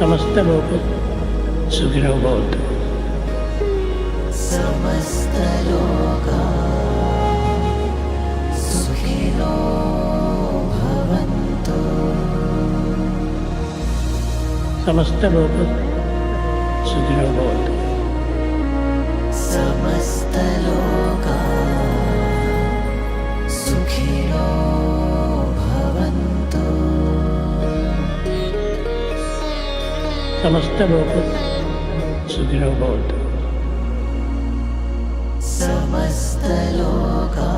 समस्त लोक सुखिनो भवन्तु। समस्त लोका सुखिनो भवन्तु। समस्त लोक सुखिनो भवन्तु। समस्त लोका सुखिनो भवन्तु। समस्त लोक सुखिनो भवन्तु। समस्त लोका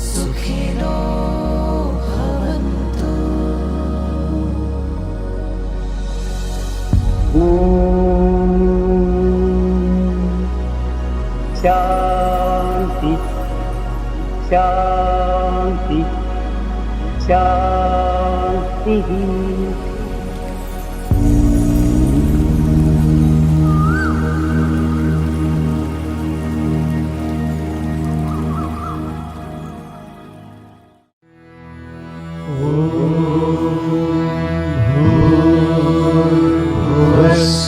सुखिनो भवन्तु। शांति शांति शांति।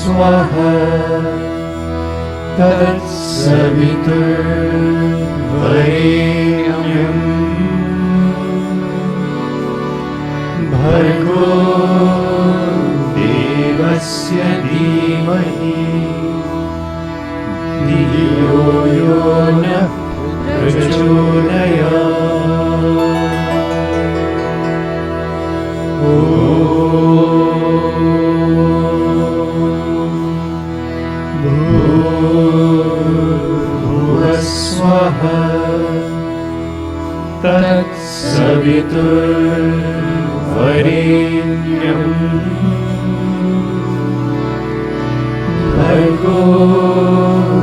स्वः तत्सवितुर्वरेण्यं भर्गो देवस्य धीमहि धियो यो नः भूर्भुवस्वः तत्सवितुर्वरेण्यं भर्गो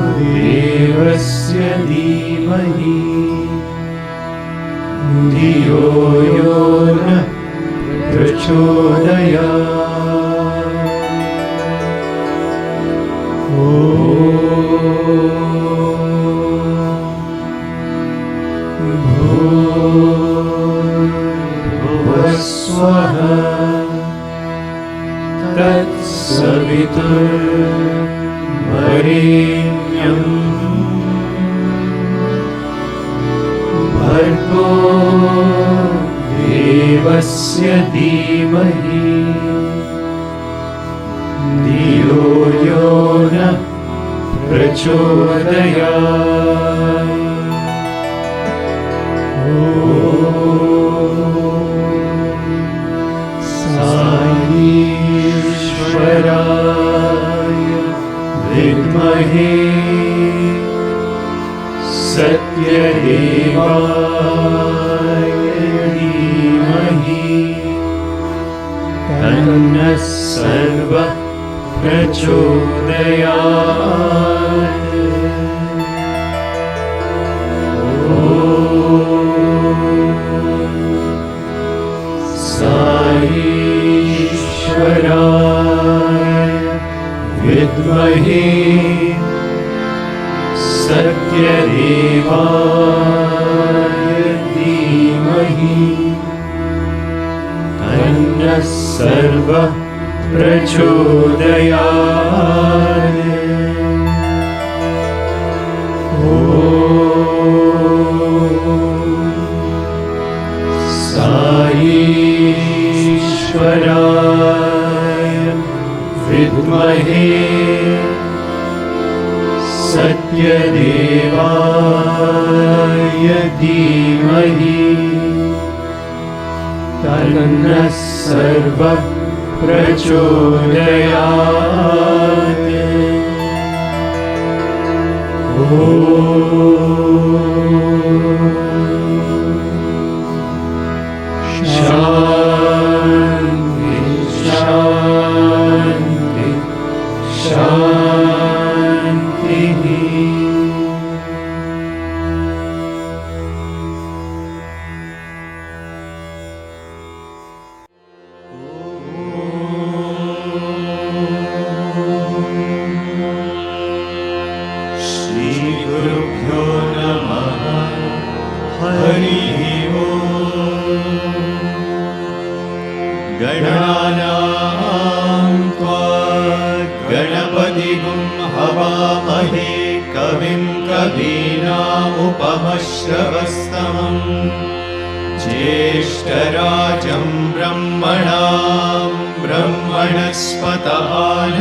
देवस्य धीमहि धियो यो नः प्रचोदयात्। भूर्भुवस्वः तत्सवितुर्वरेण्यं भर्गो देवस्य धीमहि धियो यो नः प्रचोदयात्। साईश्वराय विद्महे सत्यदेवाय धीमहि तन्नः सर्वः प्रचोदयात्। साईश्वराय विद्महे सत्यदेवाय धीमहि तन्नः सर्वः प्रचोदयात्। साईश्वराय विद्महे सत्यदेवाय धीमहि तन्नः सर्वः प्रचोदयात्। शान्ति शान्ति शान्तिः। श्रीगुरुभ्यो नमः। वीणामुपमश्रवस्तमम् ज्येष्ठराजं ब्रह्मणस्पत आन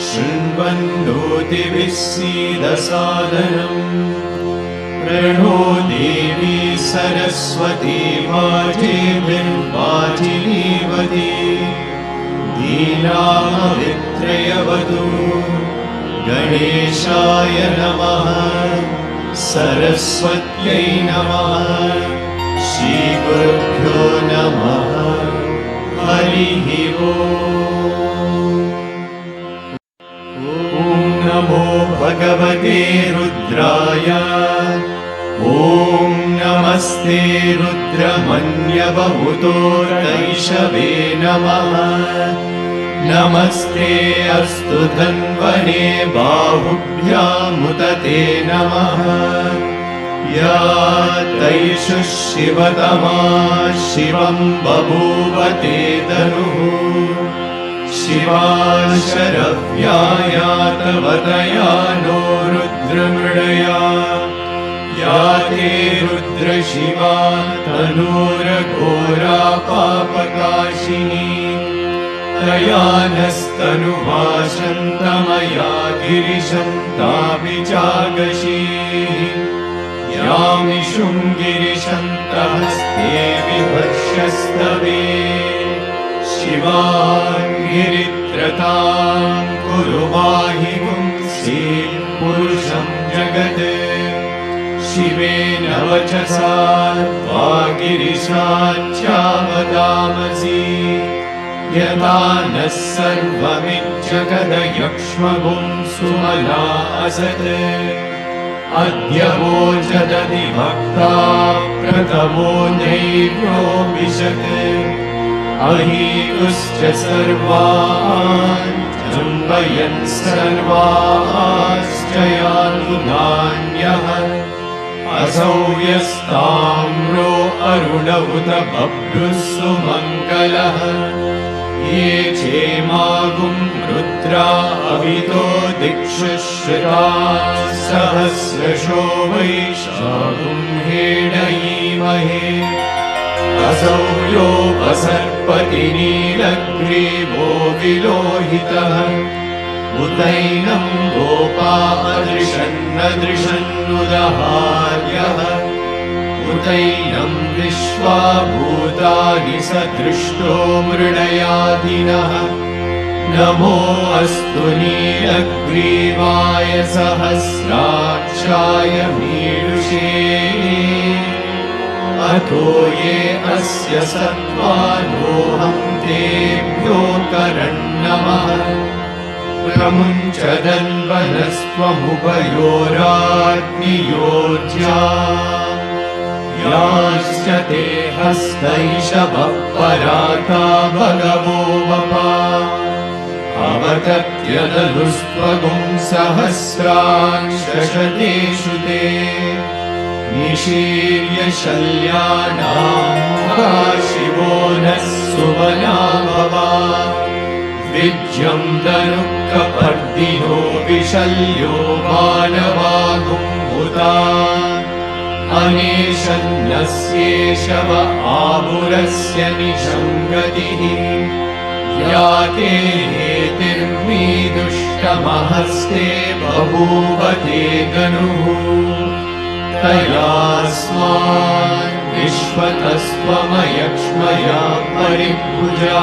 शृण्वन्नोतिभिः सीदसादनम् प्रणो देवी सरस्वती वाजिनीवती दीनामवित्रयवतु गणेशाय नमः सरस्वत्यै नमः श्रीगुरुभ्यो नमः हरिः ओम्। ॐ नमो भगवते रुद्राय ॐ नमस्ते रुद्रमन्यवमुतोर्दैशवे नमः नमस्ते अस्तु धन्वने बाहुभ्यामुदते नमः या तैषु शिवतमा शिवं बभूव ते तनुः शिवा शरव्याया तव तया नो रुद्रमृडया या ते रुद्रशिवा तनूरघोरा पापकाशिनी तया नस्तनुभाषन्तमया गिरिशं ताभिजागशीः यामिषुं गिरिशन्तहस्ते विभक्ष्यस्तवे शिवाङ्गिरित्रतां कुरु माहि पुंसि पुरुषं जगत् शिवेन वचसा वागिरिशाच्चावदामसि यदा नः सर्वमिज्जगदयक्ष्मगुं सुमना असत् अद्य वोचदति भक्ता प्रथमो नैव्योऽपिशत् अहीतुश्च सर्वान् जम्बयन् सर्वाश्च यातु नान्यः असौ यस्ताम्रो अरुण उत बभ्रुः सुमङ्गलः ये चेमागुं रुद्रा अवितो दिक्षु श्रुताः सहस्रशो वैशाखुं हेडयीमहे असौ योपसर्पति नीलग्रीवो विलोहितः उतैनं गोपा अदृशन्नदृशन्नुदहार्यः उतैनं विश्वा भूतानि स दृष्टो मृडयादिनः नमो अस्तु नीलग्रीवाय सहस्राक्षाय मीडुषे अतो ये अस्य सत्त्वानोऽहं तेभ्यो करन्नमः प्रमुञ्चदन्वनस्त्वमुभयोराग्नियोज्या याश्च ते हस्तैषवः पराता भगवो वपा अवतत्यदनुस्त्वगुं सहस्रांशशतेषु ते निशीर्य शल्यानां शिवो नः सुमना भवा विज्यं दनुःखपर्दिनो विशल्यो मानवागुम्भुता अनेशन्नस्येषव आमुरस्य निषङ्गतिः या ते हेतिर्मीदुष्टमहस्ते बभूव ते गनुः तयास्मान् विश्वतस्त्वमयक्ष्मया परिभुजा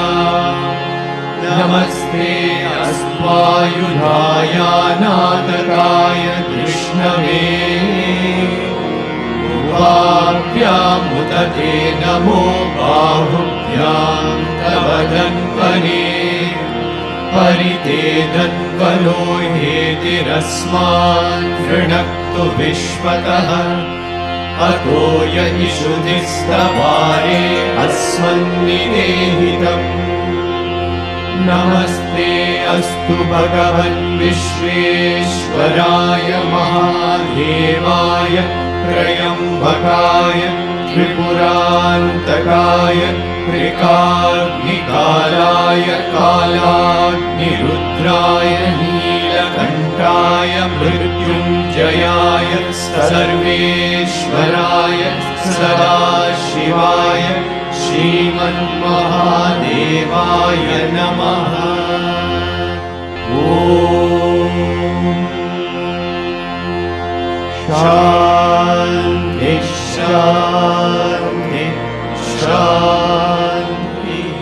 नमस्ते अस्त्वायुधायानादकाय कृष्णवे उभाभ्यामुदते नमो बाहुभ्यां तव धन्वने परिते धन्वनो हेतिरस्मान् वृणक्तु विश्वतः अतो य इषुधिस्तवारे अस्मन्निदेहितम् नमस्ते अस्तु भगवन् विश्वेश्वराय महादेवाय त्र्यम्बकाय त्रिपुरान्तकाय त्रिकाग्निकालाय कालाग्निरुद्राय नीलकण्ठाय मृत्युञ्जयाय सर्वेश्वराय सदाशिवाय श्रीमन्महादेवाय नमः। ॐ शान्ति शान्ति शान्तिः।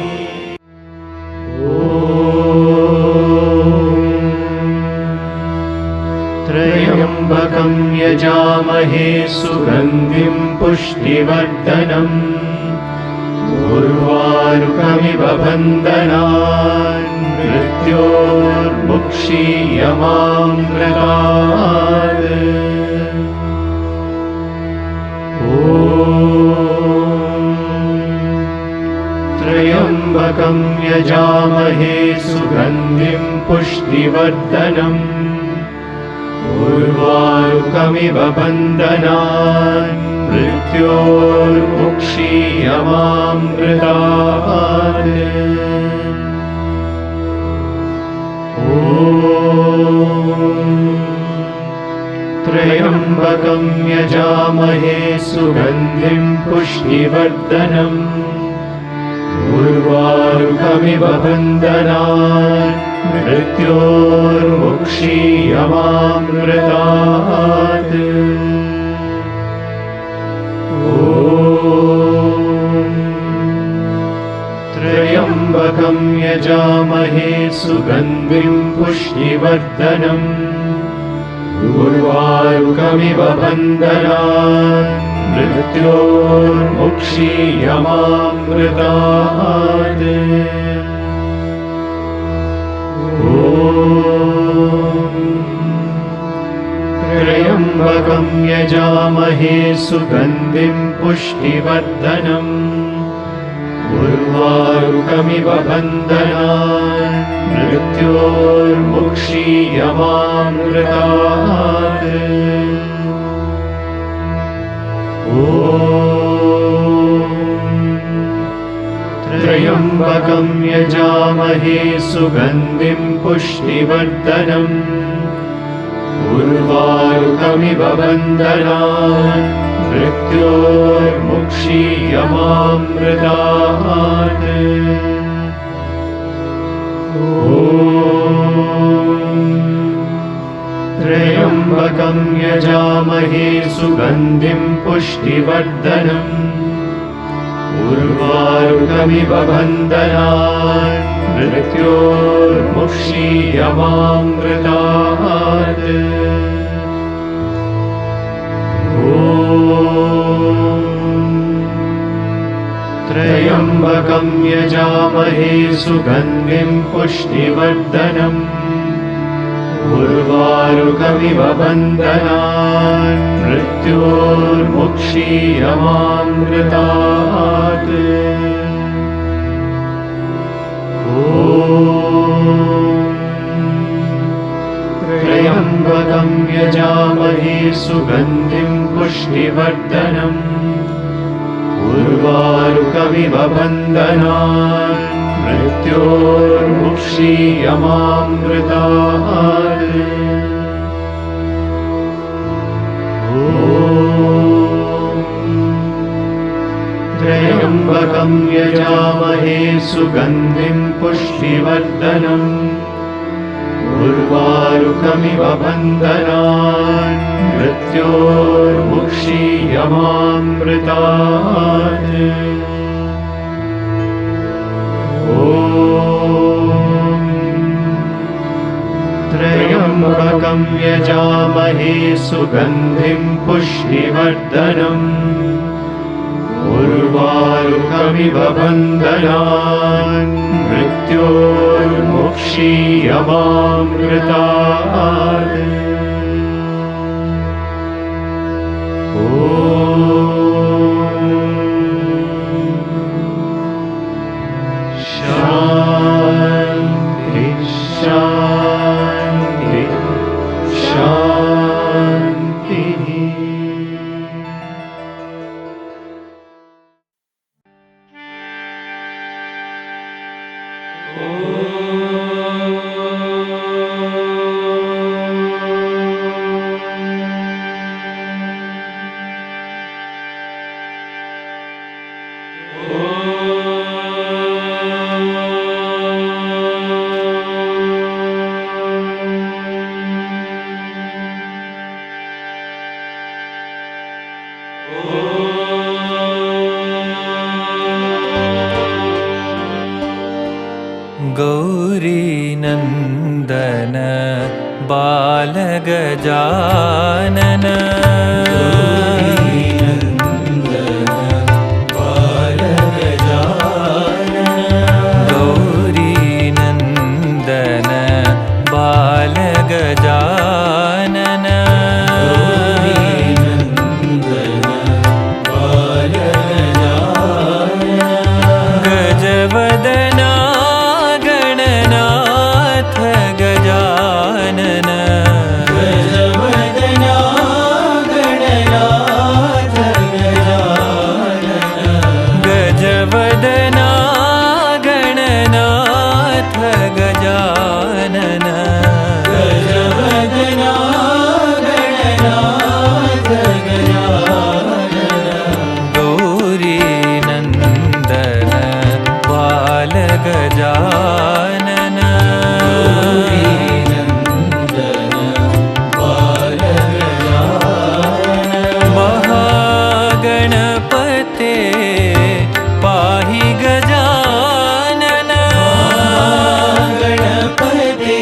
त्र्यम्बकं यजामहे सुगन्धिं पुष्टिवर्धनम् उर्वारुकमिव बन्धनान् मृत्योर्मुक्षीयमामृतात्। त्र्यम्बकं यजामहे सुगन्धिं पुष्टिवर्धनम् उर्वारुकमिव बन्धनान् मृत्योर्मुक्षीयमामृतात्। त्र्यम्बकं यजामहे सुगन्धिं पुष्टिवर्धनम् उर्वारुकमिव बन्धनान् मृत्योर्मुक्षीयमामृतात्। त्र्यम्बकं यजामहे सुगन्धिं पुष्टिवर्धनम् उर्वारुकमिव बन्धनान् मृत्योर्मुक्षीयमामृतात्। त्र्यम्बकं यजामहे सुगन्धिं पुष्टिवर्धनम् उर्वारुकमिव बन्धनान् मृत्योर्मुक्षीयमामृतात्। त्र्यम्बकं यजामहे सुगन्धिं पुष्टिवर्धनम् उर्वारुकमिव बन्धनान् मृत्योर्मुक्षीयमामृतात्। त्र्यम्बकं यजामहे सुगन्धिं पुष्टिवर्धनम् उर्वारुकमिव बन्धनान् मृत्योर्मुक्षीयमामृतात्। त्र्यम्बकं यजामहे सुगन्धिं पुष्टिवर्धनम् उर्वारुकमिव बन्धनान् मृत्योर्मुक्षीयमामृतात्। त्र्यम्बकं यजामहे सुगन्धिं पुष्टिवर्धनम् उर्वारुकमिव बन्धनान् मृत्योर्मुक्षीयमामृतात्। त्र्यम्बकं यजामहे सुगन्धिं पुष्टिवर्धनम् उर्वारुकमिव बन्धनान् मृत्योर्मुक्षीयमामृतात्। त्र्यम्बकं यजामहे सुगन्धिं पुष्टिवर्धनम् उर्वारुकमिव बन्धनान् मृत्योर्मुक्षीयमामृतात्। शान्ति शान्ति शान्तिः। गौरी नंदन बाल गजानन गौरी नंदन बाल गजानन गजवदना गणनाथ गजानन गजवदना गणनाथ गजानन गजवदना गणनाथ गजानन गजवदना गणनाथ गजानन गौरी नंदन बाल गजानन गौरी नंदन बाल गजानन महागणपते पाहि गजानन गणपते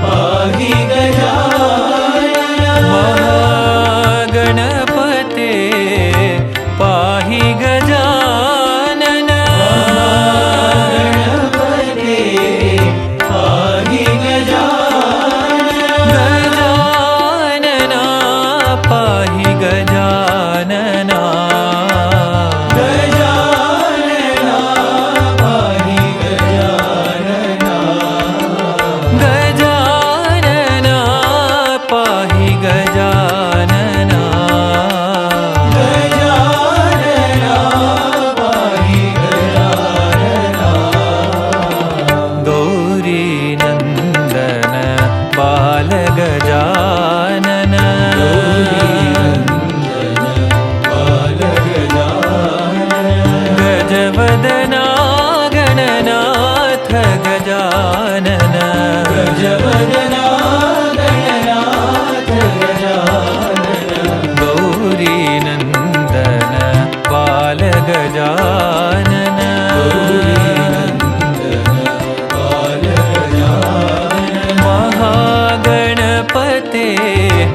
पाहि गजानन महागणपते पाहि गजानन गणपते पाहि गजानन गजानना पाहि गजानना गजानना पाहि गजानना गजानना पाहि गजानना गजानना पाहि गजानना गौरी नंदन बाल गजानन गौरी नंदन बाल गजानन गजवदना गणनाथ गजानन गजवदना गणनाथ गजानन गौरी नंदन बाल गजानन गौरी नंदन बाल गजानन महागणपते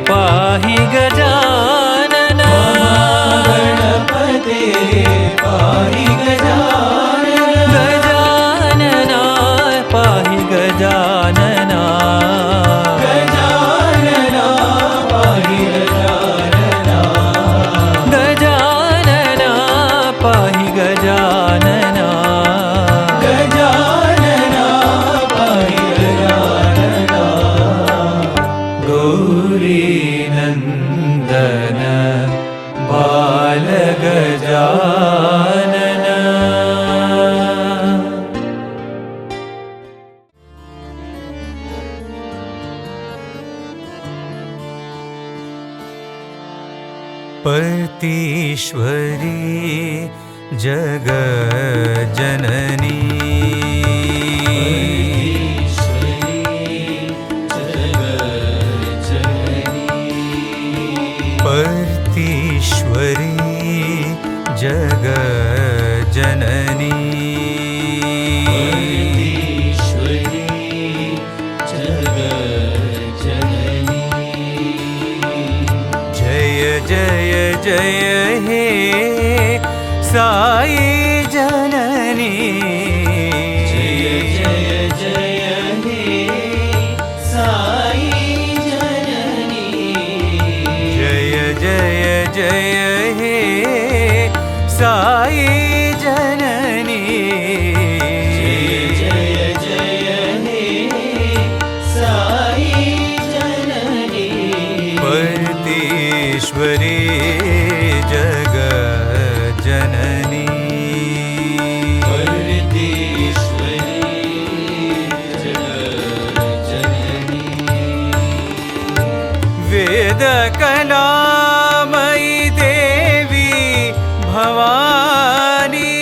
पाहि गजानन महागणपते पाहि गजानन गजानना पाहि गजानना गजानना पाहि गजानना गजानना पाहि गजानना गजानना पाहि गजानना गौरी नंदन बाल गजानन परतीश्वरी जगज्जननी परतीश्वरी जगज्जननी जय जय जय हे साई जननी जय जय जय हे साई जननी जय जय जय हे साई जननी जय जय हे साई जननी परतीश्वरी जगज्जननी परतीश्वरी जगज्जननी वेद कलामयी देवी भवानी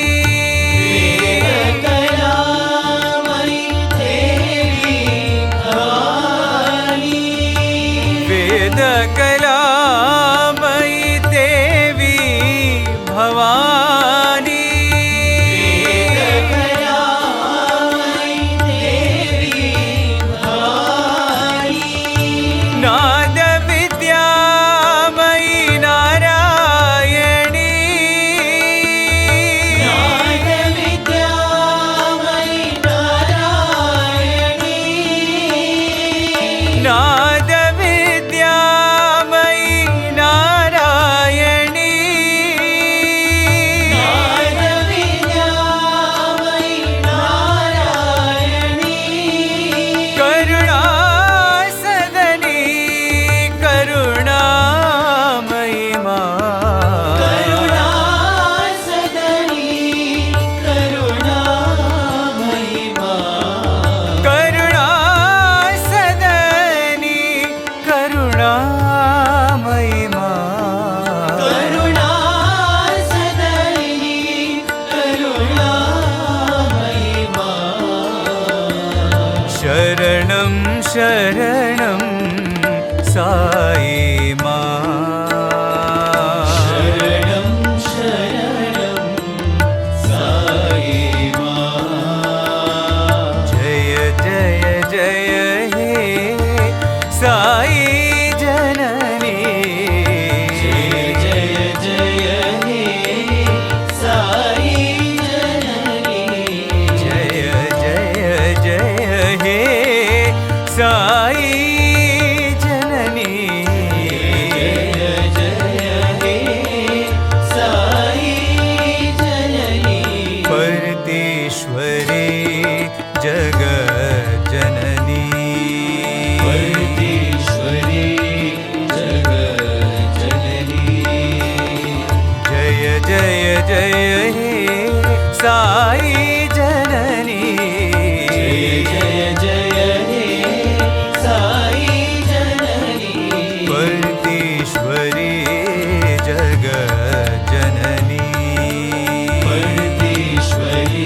शरणं साई मां शरणं शरणं साई मां जय जय जय हे साई जननी जय जय जय हे साई जननी जय जय जय हे साई जननी जय जय हे साई जननी परतेश्वरी जगत जननी परमेश्वरी जगत जननी जय जय जय हे साई जननी जय जय जय हे साई जननी परतेश्वरी जगत जननी परमेश्वरी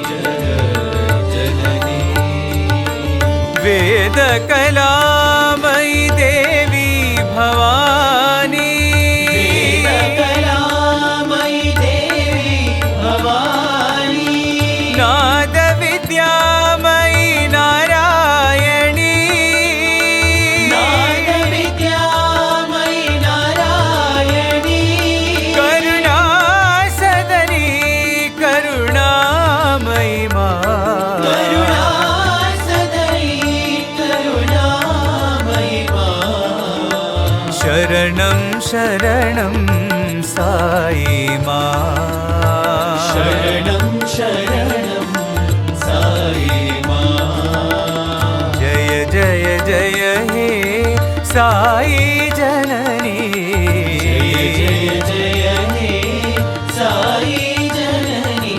जगत जननी वेद कलामयी देवी भवानी वेदकलामयी देवी भवानी नाद विद्यामयी नारायणी नाद विद्यामयी नारायणी करुणा सदनी करुणामयी मां करुणा सदरी करुणामयी मां शरणं शरणं साई मां शरणं शरणं साई मां जय जय जय हे साई जननी जय जय जय हे साई जननी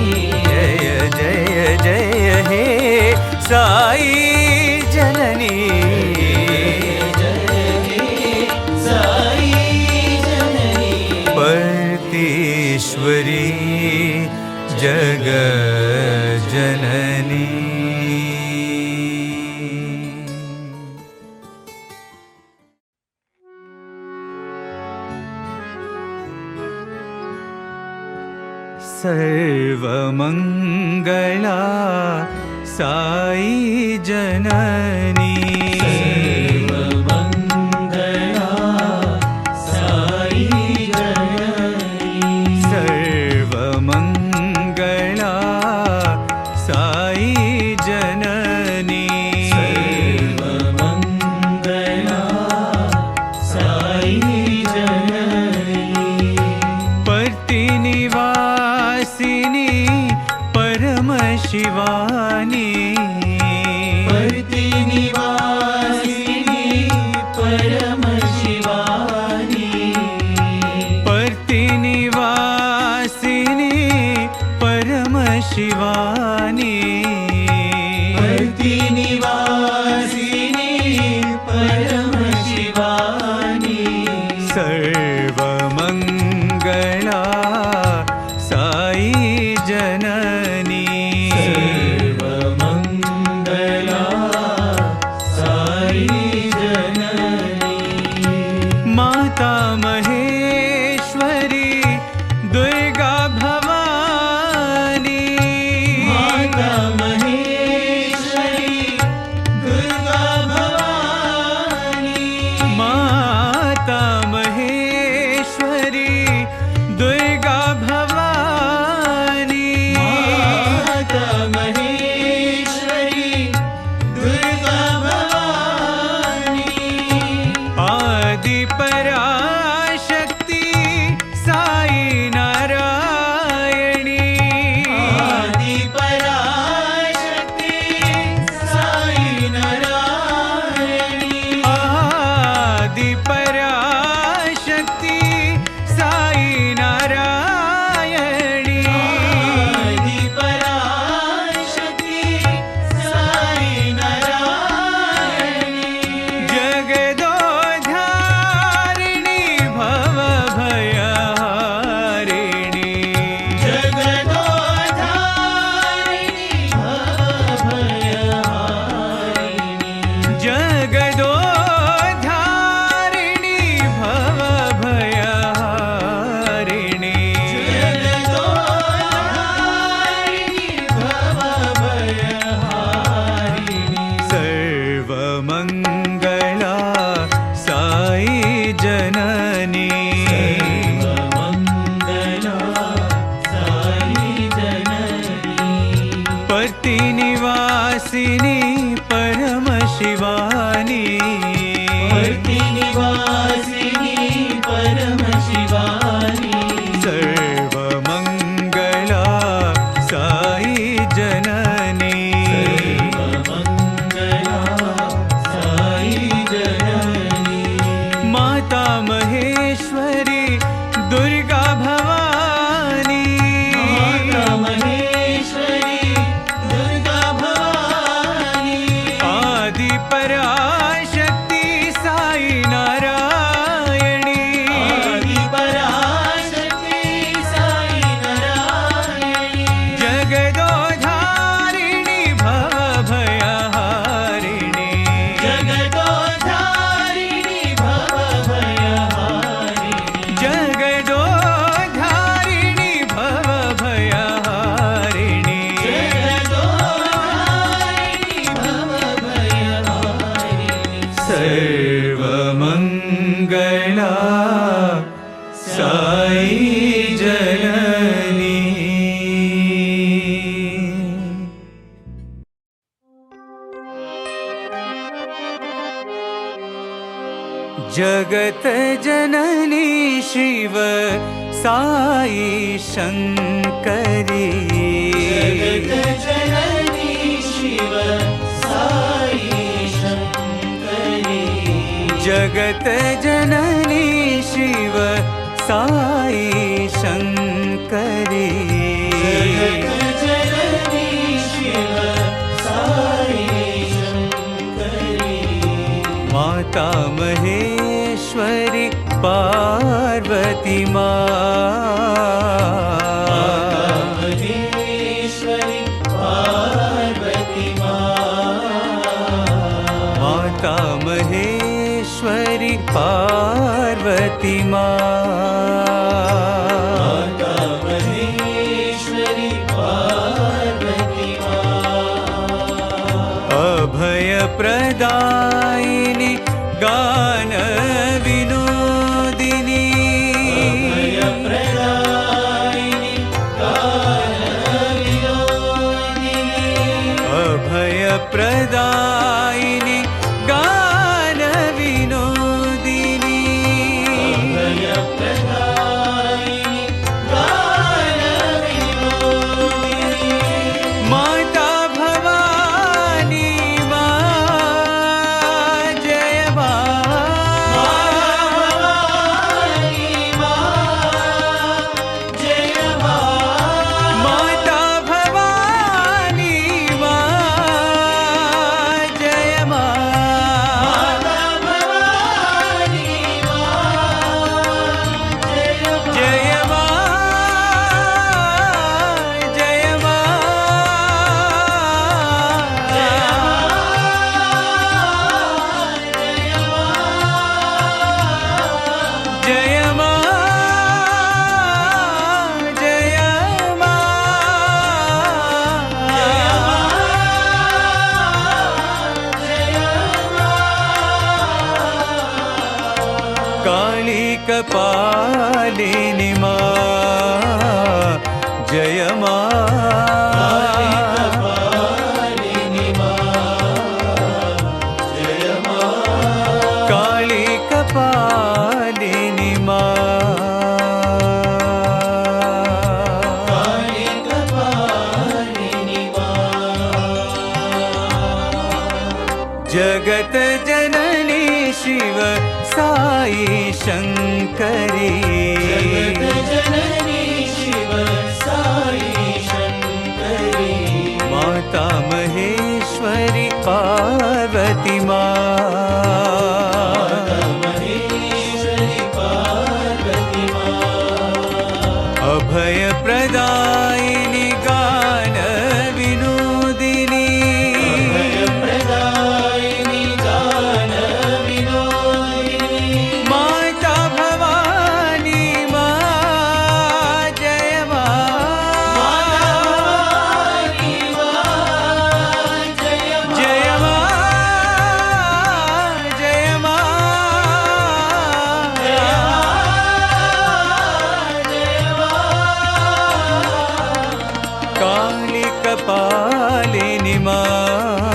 जय जय जय हे साई जननी साई जननी परतेश्वरी जगत जननी सर्वमङ्गला साई जननी सर्वमङ्गला साई जननी सर्वमङ्गला साई जननी सर्वमङ्गला साई जननी प्रतिनिवासिनी परमशिवानी प्रतिनिवासिनी परमशिवानी प्रतिनिवासिनी परमशिवानी प्रतिनिवासिनी परमशिवानी सर्वमङ्गला साई जननी सर्वमङ्गला साई जननी माता महेश्वरी दुर्गा भवानी माता महेश्वरी दुर्गा भवानी माता महेश्वरी दुर्गा भवानी निवासिनी परम शिवानी भक्ति निवासिनी परम शिवानी सर्वमङ्गला साई जननी सर्वमङ्गला साई जननी माता महेश्वरी दुर्गा भवानी माता महेश्वरी दुर्गा भवानी आदि पराशक्ति साई नारायणी आदि पराशक्ति साई नारायणी जगदोधारिणी भवभयहारिणी जगदोद्धारिणी भवभयहारिणी जगदोधारिणी भवभयहारिणी जगदोद्धारिणी भवभयहारिणी सर्वमङ्गला साई जननी जगत जननी शिव साई शंकरी जगत जननी शिव साई शंकरी जगत जननी शिव साई शंकरी जगत जननी शिव साई शंकरी माता महेश्वरी पार्वती महेश्वरी पार्वती माता महेश्वरी पार्वती माता महेश्वरी पार्वती अभय प्रदायिनी गान विनोदिनी भयप्रदायिनी कालविनोदिनी अभय प्रदायिनी गान विनोदिनी भयप्रदायिनी कालविनोदिनी माता भवानी मां जय भवानी मां जय माता भवानी मां जय माता भवानी मां जय जय काली कपालिनी मां जय कालिकपालिनी मां जय काली कपालिनी कालिकपालिनी जगत जननी शिव साई शंकरी जगत जननी शिव साई शंकरी माता महेश्वरी पार्वती माता महेश्वरी पार्वती अभय प्रदायिनी गान विनोदिनी भयप्रदायिनी कालविनोदिनी माता भवानी मां जय भवानी मां जय जय काली कपालिनी मां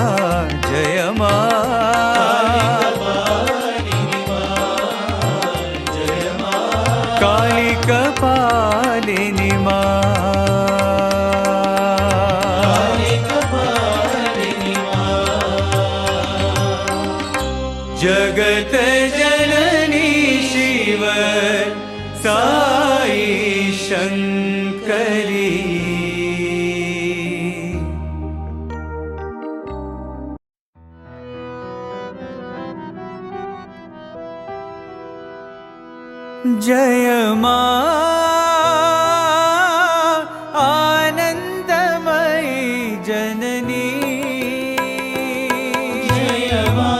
जय मां आनंदमयी जननी जय मां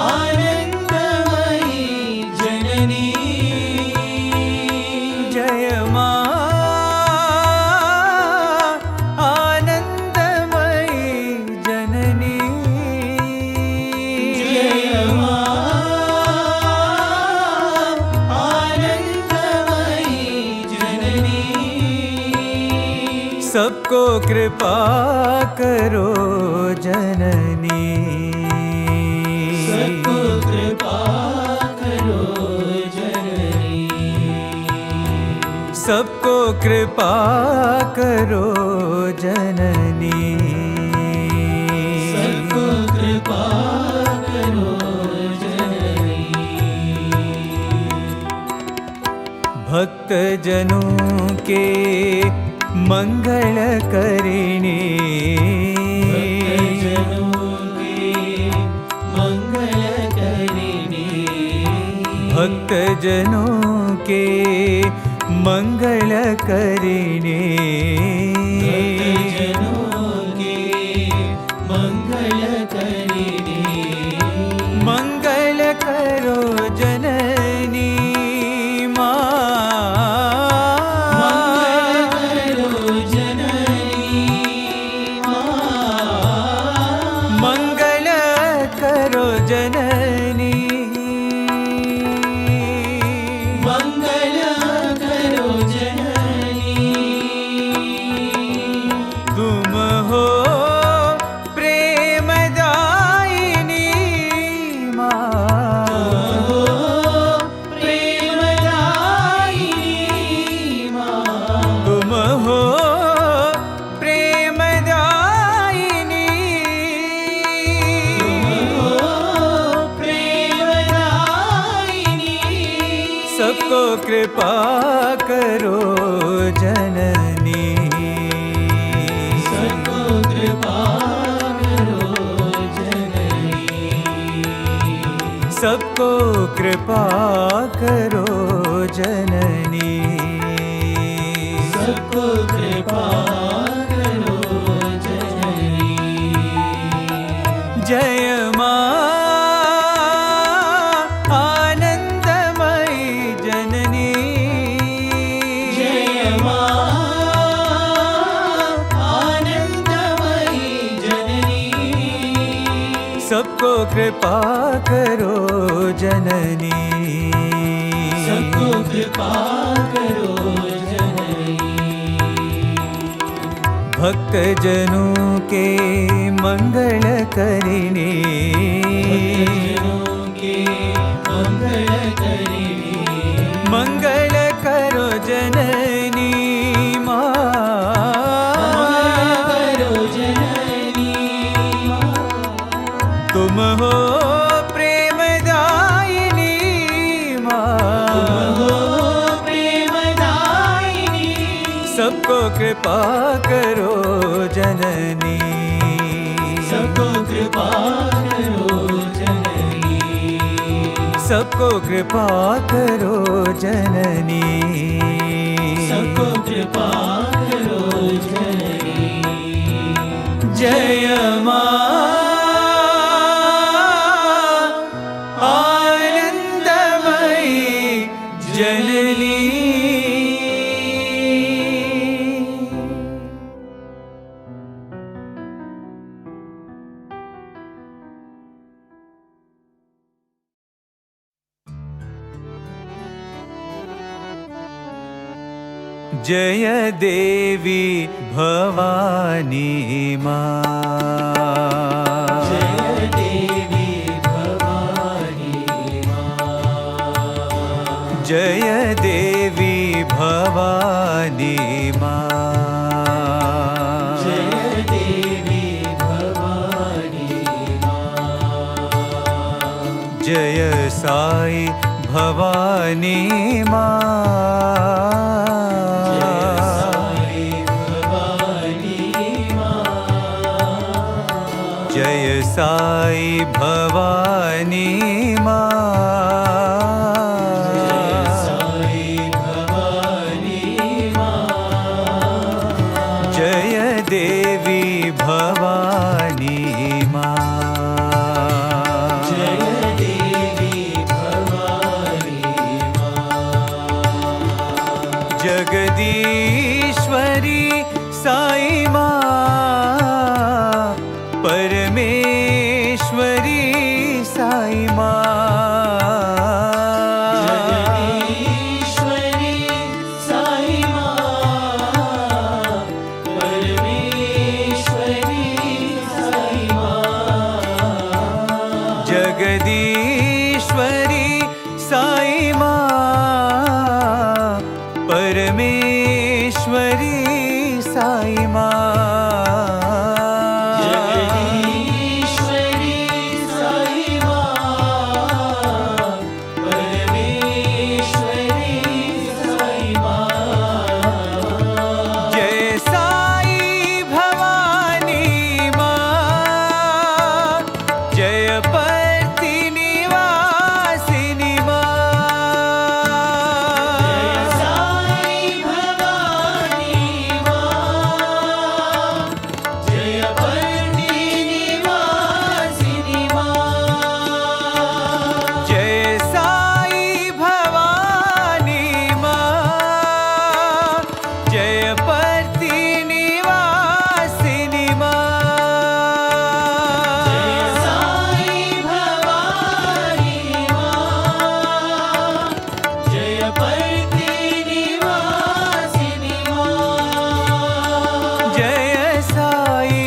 आनंदमयी जननी जय मां आनंदमयी जननी जय मां आनंदमयी जननी सबको कृपा करो जननी सबको कृपा करो जननी सबको कृपा करो जननी सबको कृपा करो जननी भक्त जनों के मंगल करिणी भक्तजनों के मंगल करिणी भक्त जनों के मंगल करिणी भक्तजनों के मंगल करिणी मंगल करो जननी मंगल करो जननी मंगल करो जननी मंगल करो जननी तुम हो प्रेमदायिनी माँ प्रेमदायिनी मां तुम हो प्रेमदायिनी प्रेमदायिनी सबको कृपा करो जननी सबको कृपा करो जननी सबको कृपा करो जननी सबको कृपा करो जननी जय मां आनंदमयी जननी जय मां आनंदमयी जननी सबको कृपा करो जननी सबको कृपा करो जननी भक्त जनों के मंगल करिणी भक्तजनों के मंगल करिणी मंगल करो जननी करो जननी तुम हो प्रेमदायिनी हो प्रेमदायिनी सबको कृपा करो जननी सबको कृपा करो जननी सबको कृपा करो जननी सबको कृपा करो जननी जय मां आनंदमयी जननी जय देवी भवानी मां जय देवी भवानी मां जय देवी भवानी मां जय देवी भवानी मां जय साई भवानी मां जय साई भवानी मां जगदीश्वरी साई माँ, परमेश्वरी साई माँ। जगदीश्वरी साई माँ, परमेश्वरी साई माँ। जगदीश्वरी साई माँ, परमेश्वरी साई माँ। जगदीश्वरी साई माँ, परमेश्वरी साई माँ। जय साई भवानी माँ, जय पर्ति निवासिनी माँ। साई भवानी माँ, जय पर्ति निवासिनी माँ। जय साई भवानी माँ, जय पर्ति निवासिनी माँ। साई भवानी माँ, जय पर्ति निवासिनी माँ। जय साई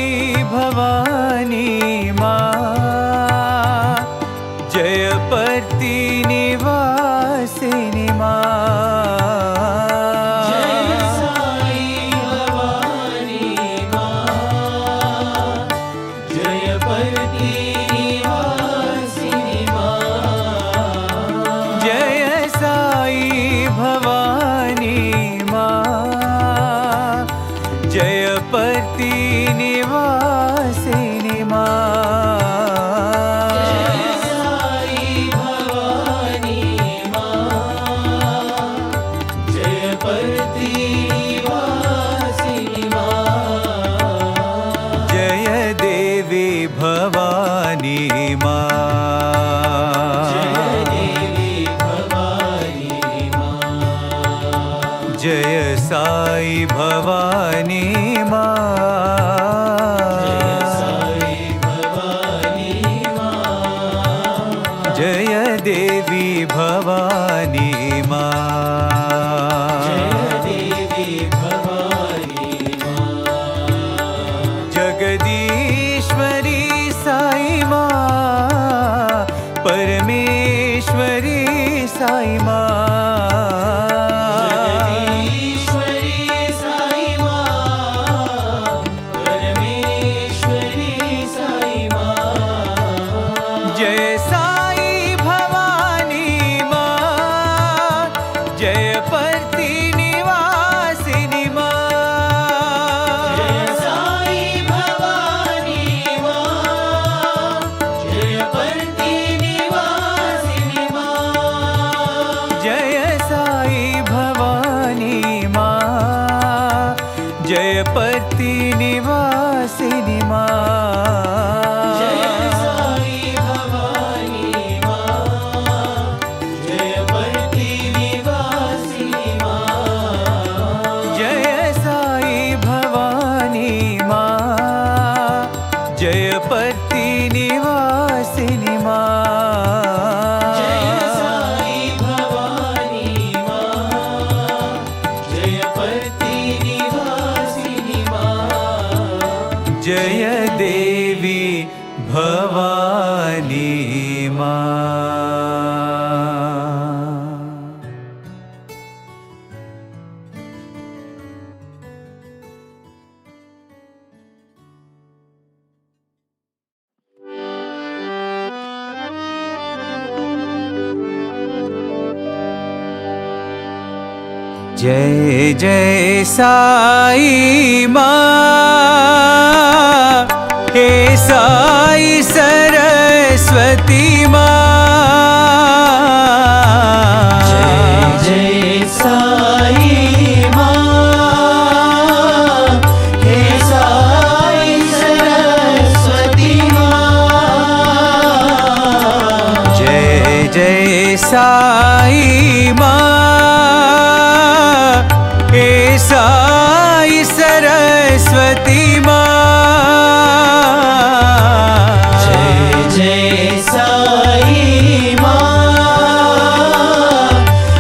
भवानी माँ, जय पर्ति निवासिनी माँ। साई भवानी माँ, जय पर्ति निवासिनी माँ। जय साई भवानी माँ, जय पर्ति निवासिनी माँ। साई भवानी माँ, जय पर्ति निवासिनी माँ। जय देवी भवानी माँ, जय देवी भवानी माँ। जय साई भवानी माँ। जय साई भवानी माँ। जय देवी भवानी माँ। जय देवी भवानी माँ। जगदीश्वरी साई माँ, परमेश्वरी साई माँ। जगदीश्वरी साई माँ, परमेश्वरी साई माँ। जय साई भवानी माँ, जय पर्ति निवासिनी माँ। जय साई भवानी माँ, जय पर्ति निवासिनी माँ। जय साई भवानी माँ, जय पर्ति निवासिनी माँ। जय साई भवानी माँ, जय पर्ति निवासिनी माँ। जय साई भवानी माँ, जय पर्ति निवासिनी माँ। जय साई भवानी माँ, जय पर्ति निवासिनी माँ। जय देवी भवानी माँ। जय जय साई माँ, हे साई सरस्वती माँ। जय जय साई माँ, हे साई सरस्वती माँ। जय जय साई माँ, हे साई सरस्वती माँ। जय जय साई माँ,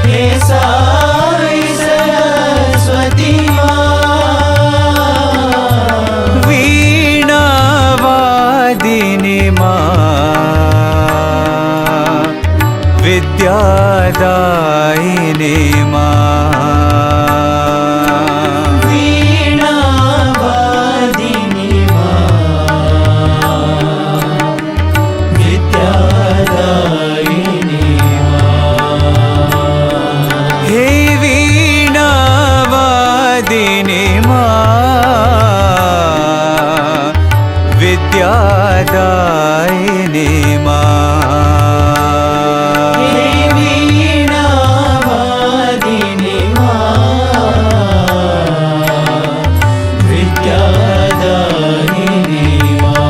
हे साई सरस्वती माँ। वीणा वादिनी माँ, विद्यादायिनी माँ। वीणा वादिनी माँ, विद्यादायिनी माँ। हे वीणा वादिनी माँ, विद्यादायिनी माँ। हे वीणा वादिनी माँ, विद्यादायिनी माँ।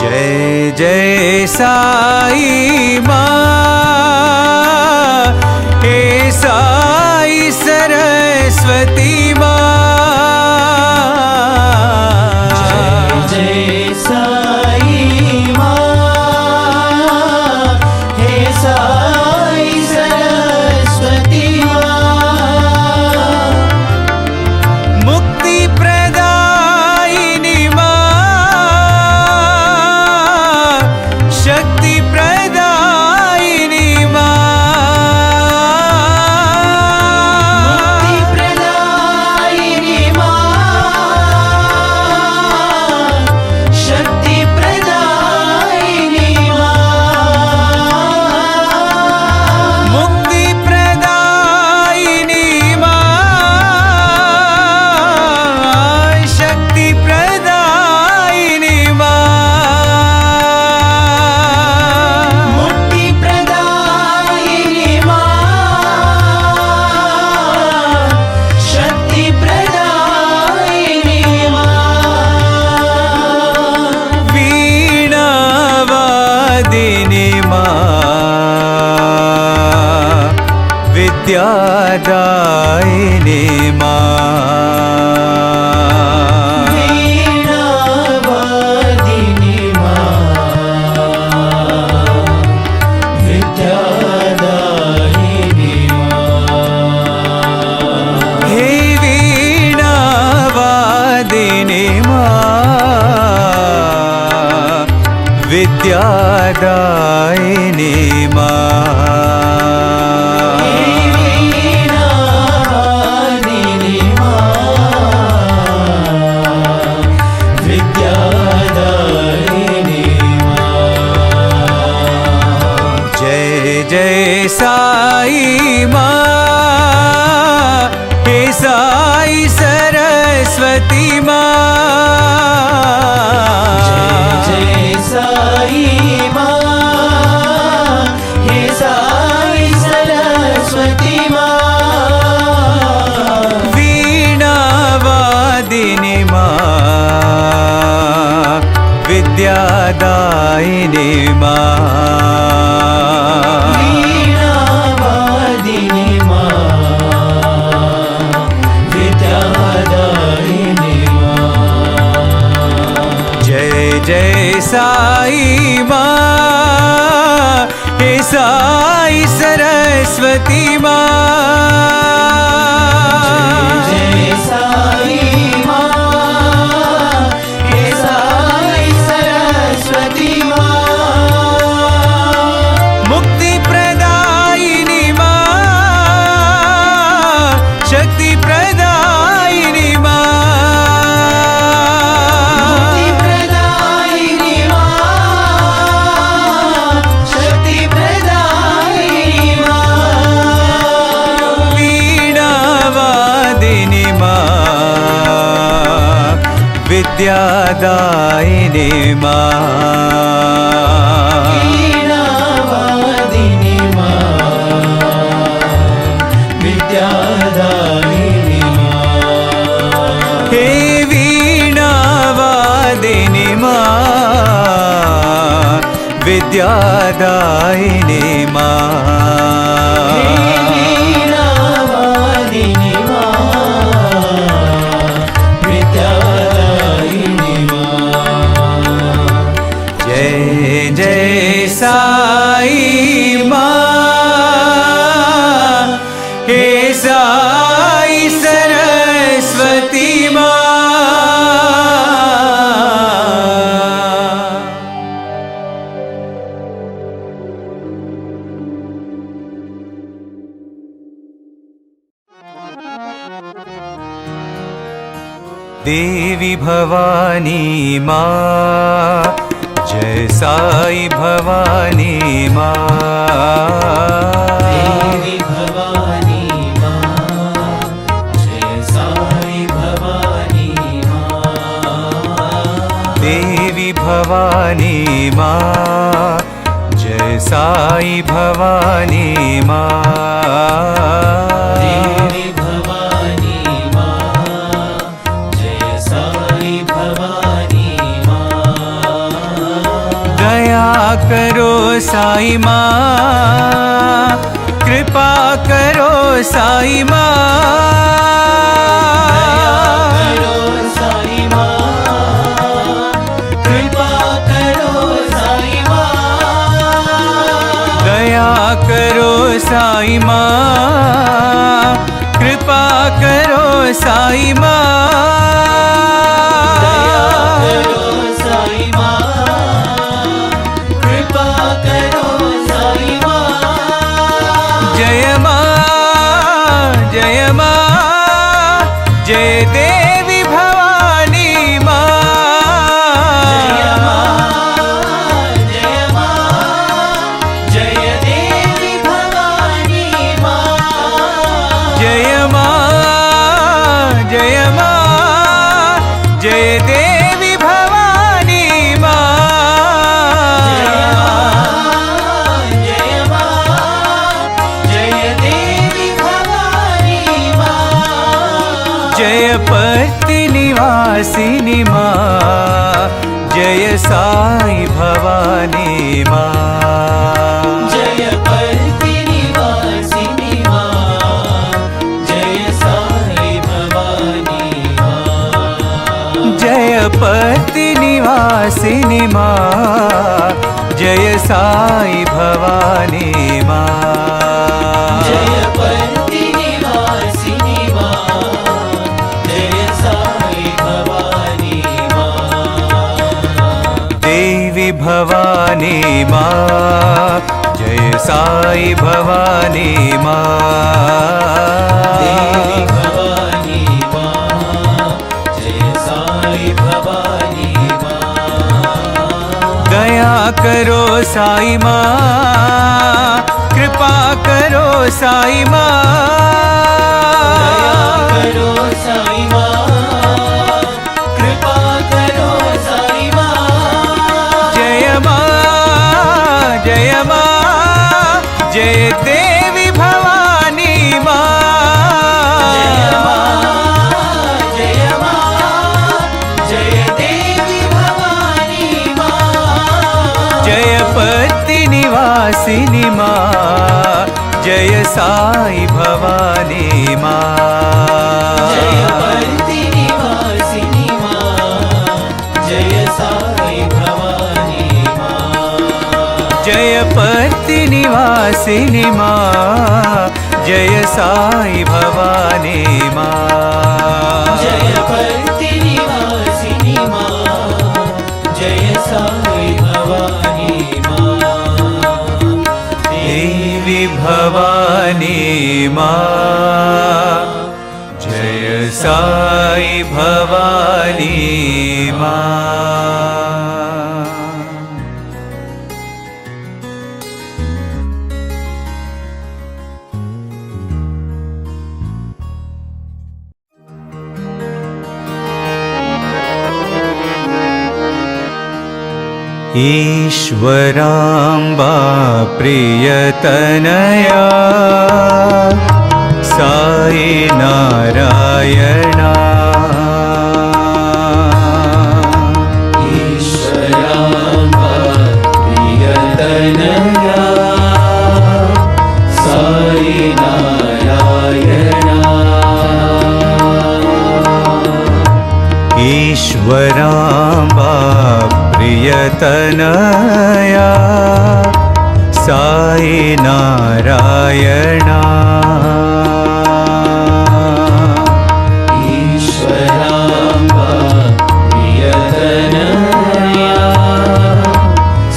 जय जय साई माँ, हे साई सरस्वती माँ। जय साई माँ, हे साई सरस्वती माँ। मुक्ति प्रदायिनी माँ, शक्ति प्रदायिनी माँ। मुक्ति प्रदायिनी माँ, शक्ति प्रदायिनी माँ। मुक्ति प्रदायिनी माँ, शक्ति प्रदायिनी माँ। मुक्ति प्रदायिनी माँ, शक्ति प्रदायिनी माँ। वीणा वादिनी माँ, विद्यादायिनी माँ। वीणा वादिनी माँ, विद्यादायिनी माँ। हे वीणा वादिनी माँ, विद्यादायिनी माँ। वीणा वादिनी माँ, विद्यादायिनी माँ। जय जय साई माँ, हे साई सरस्वती माँ। जय साई माँ, हे साई सरस्वती माँ। वीणा वादिनी माँ, विद्यादायिनी माँ। वीणा वादिनी माँ, विद्यादायिनी माँ। जय जय साई माँ, हे साई सरस्वती माँ। जय साई माँ, हे साई सरस्वती माँ। मुक्ति प्रदायिनी माँ, शक्ति प्रदायिनी माँ। मुक्ति प्रदायिनी माँ, शक्ति प्रदायिनी माँ। वीणा वादिनी माँ, विद्यादायिनी माँ। वीणा वादिनी माँ, विद्यादायिनी माँ। हे वीणा वादिनी माँ, विद्यादायिनी माँ। वीणा वादिनी देवी भवानी माँ, जय साई भवानी माँ। देवी भवानी माँ, जय साई भवानी माँ। देवी भवानी माँ, जय साई भवानी माँ। देवी भवानी माँ, जय साई भवानी माँ। दया करो साई माँ, कृपा करो साई माँ। दया करो साई माँ, कृपा करो साई माँ। दया करो साई माँ, कृपा करो साई माँ। दया करो साई माँ, कृपा करो साई माँ। जय माँ, जय माँ, जय देवी भवानी माँ। जय माँ, जय माँ, जय देवी भवानी माँ। जय माँ, जय माँ, जय देवी भवानी माँ। जय माँ, जय देवी भवानी माँ। जय पति निवासिनी माँ, जय साई भवानी माँ। जय पति निवासिनी माँ, जय साई भवानी माँ। जय पति निवासिनी माँ, जय साई भवानी माँ। जय पति निवासिनी माँ, जय साई भवानी माँ। देवी भवानी माँ, जय साई भवानी माँ। देवी भवानी माँ, जय साई भवानी माँ। दया करो साई माँ, कृपा करो साई माँ। दया करो साई माँ, कृपा करो साई माँ। जय माँ, जय माँ, जय देवी भवानी माँ। जय माँ, जय माँ, जय देवी भवानी माँ। जय पति निवासिनी माँ, जय साई भवानी माँ। जय पति निवासिनी माँ, जय साई भवानी माँ। जय पति निवासिनी माँ, जय साई भवानी माँ। जय पति निवासिनी माँ, जय साई भवानी माँ। देवी भवानी माँ, जय साई भवानी माँ। ईश्वराम्बा प्रियतनया, साई नारायणा। ईश्वराम्बा प्रियतनया, साई नारायणा। ईश्वराम्बा प्रियतनया, साई नारायणा। ईश्वराम्बा प्रियतनया,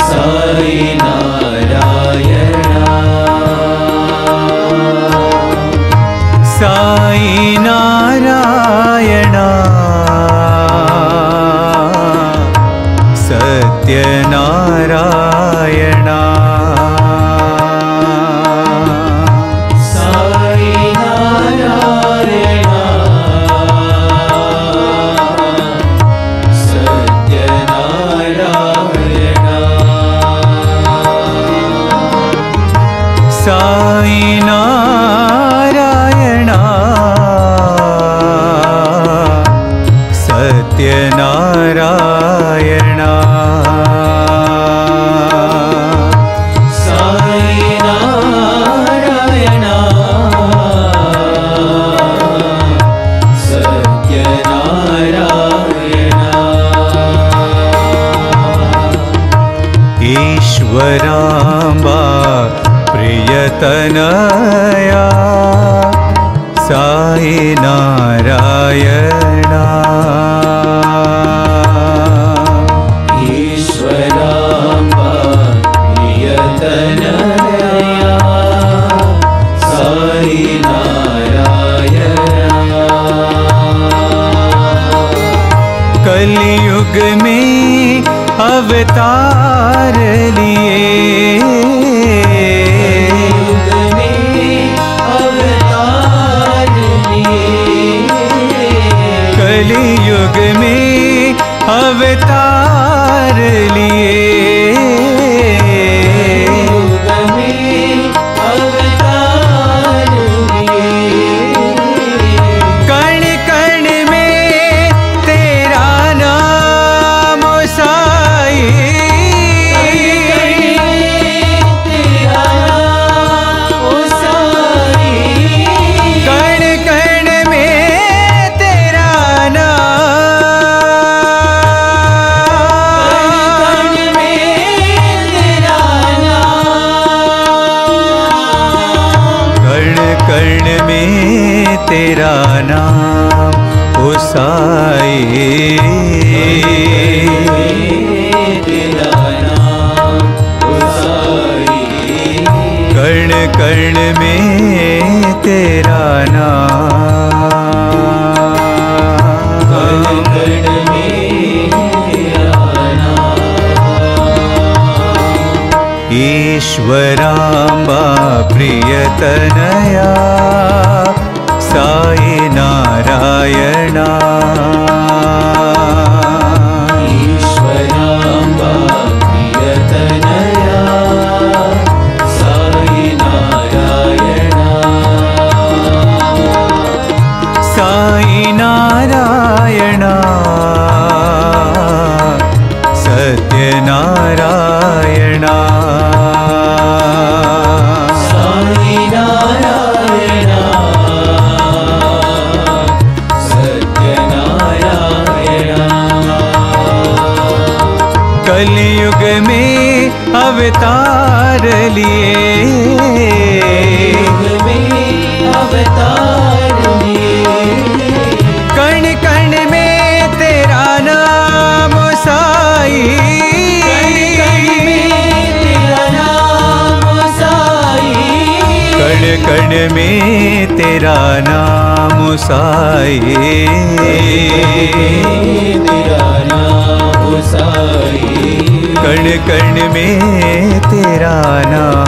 साई नारायणा। साई नारायणा। नारायणा ईश्वराम्बा प्रियतनया साई नारायणा कलयुग में अवतार लिए कलयुग में अवतार लिए कण कण में तेरा नाम साई कण कण में तेरा कण कण में तेरा नाम ओ साई कण कण में तेरा नाम ईश्वराम्बा प्रियतनया साई नारायणा ईश्वराम्बा प्रियतनया साई नारायणा साई नारायणा सत्यनारायणा साई नारायणा सत्यनारायणा कलयुग में अवतार लिए अवतार लिए कण कण में तेरा नाम साई कण कण में तेरा नाम साई तेरा नाम साई कण कण में तेरा नाम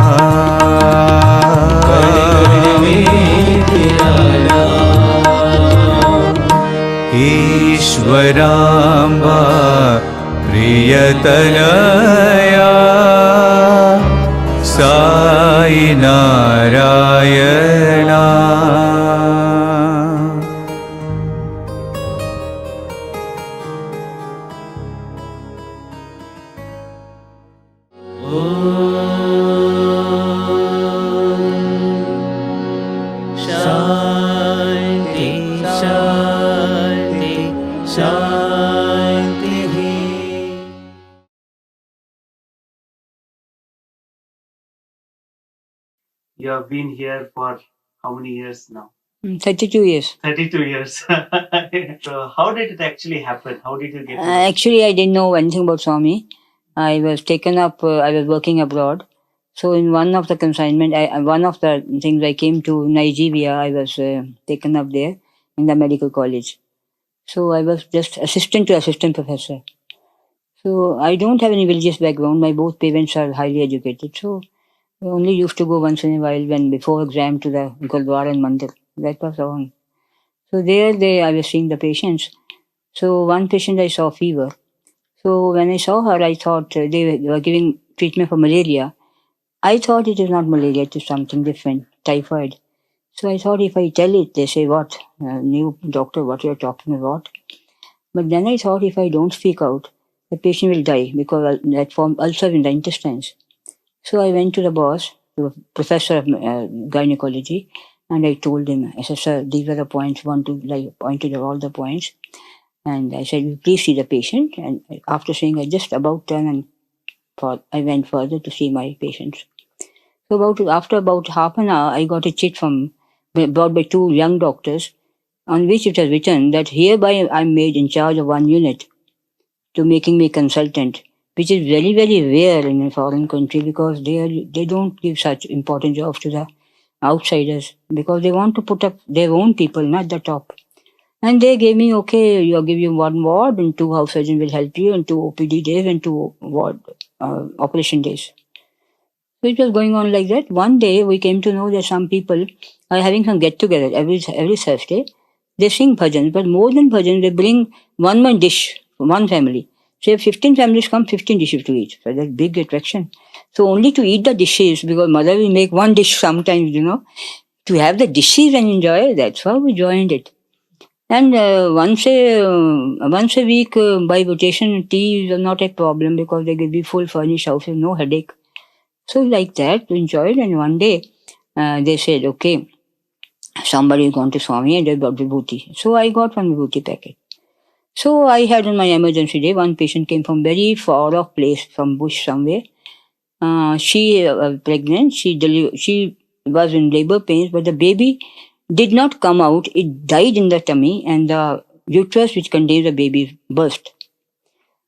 ईश्वराम्बा प्रियतनया साई नारायणा शांति शांति शांति You have been here for how many years now? 32 years. 32 years. So how did it actually happen? How did you get to know? Actually, I didn't know anything about Swami. I was taken up, I was working abroad. So in one of the consignment, one of the things I came to Nigeria, I was taken up there in the medical college. So I was just assistant to assistant professor. So I don't have any religious background. My both parents are highly educated. So I only used to go once in a while when before exam to the Gurdwara and Mandir. That was all. So there I was seeing the patients. So one patient I saw fever. So when I saw her, I thought they were giving treatment for malaria. I thought it is not malaria, it is something different, typhoid. So I thought if I tell it, they say, what? New doctor, what you are talking about? But then I thought if I don't speak out, the patient will die because that form ulcer in the intestines. So I went to the boss, to a professor of gynecology, and I told him, I said, sir, these are the points, pointed out all the points. And I said, please see the patient. And after saying, I just about turned and I went further to see my patients. So after about half an hour, I got a chit brought by two young doctors. on which it was written that hereby I am made in charge of one unit to making me consultant, which is very, very rare in a foreign country because they don't give such important jobs to the outsiders because they want to put up their own people, not the top. And they gave me, okay, I'll give you one ward and 2 house surgeons will help you and 2 OPD days and 2 ward operation days. So it was going on like that. One day we came to know that some people are having some get together every Thursday. They sing bhajans, but more than bhajans, they bring one dish for one family. So if 15 families come, 15 dishes to eat. So that's big attraction. So only to eat the dishes, because mother will make one dish sometimes, to have the dishes and enjoy, that's how we joined it. And once a week by rotation, tea is not a problem because they give you full furnished houses, no headache. So like that, we enjoyed. And one day they said, okay, somebody is going to Swami and they got vibhuti. So I got one vibhuti packet. So I had on my emergency day, one patient came from very far off place, from bush somewhere. She was pregnant, she was in labor pains, but the baby did not come out. It died in the tummy and the uterus which contains the baby burst.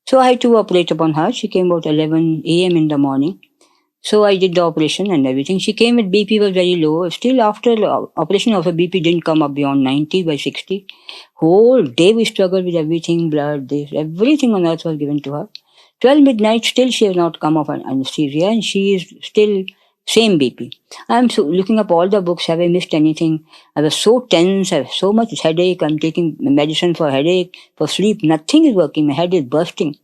So I had to operate upon her. She came about 11 a.m. in the morning. So I did the operation and everything. She came with BP was very low. Still after operation also BP didn't come up beyond 90 by 60. Whole day we struggled with everything, blood, this, everything on earth was given to her. 12 midnight, still she has not come off anesthesia and she is still same BP. I'm so looking up all the books. Have I missed anything? I was so tense. I have so much headache. I'm taking medicine for headache, for sleep. Nothing is working. My head is bursting.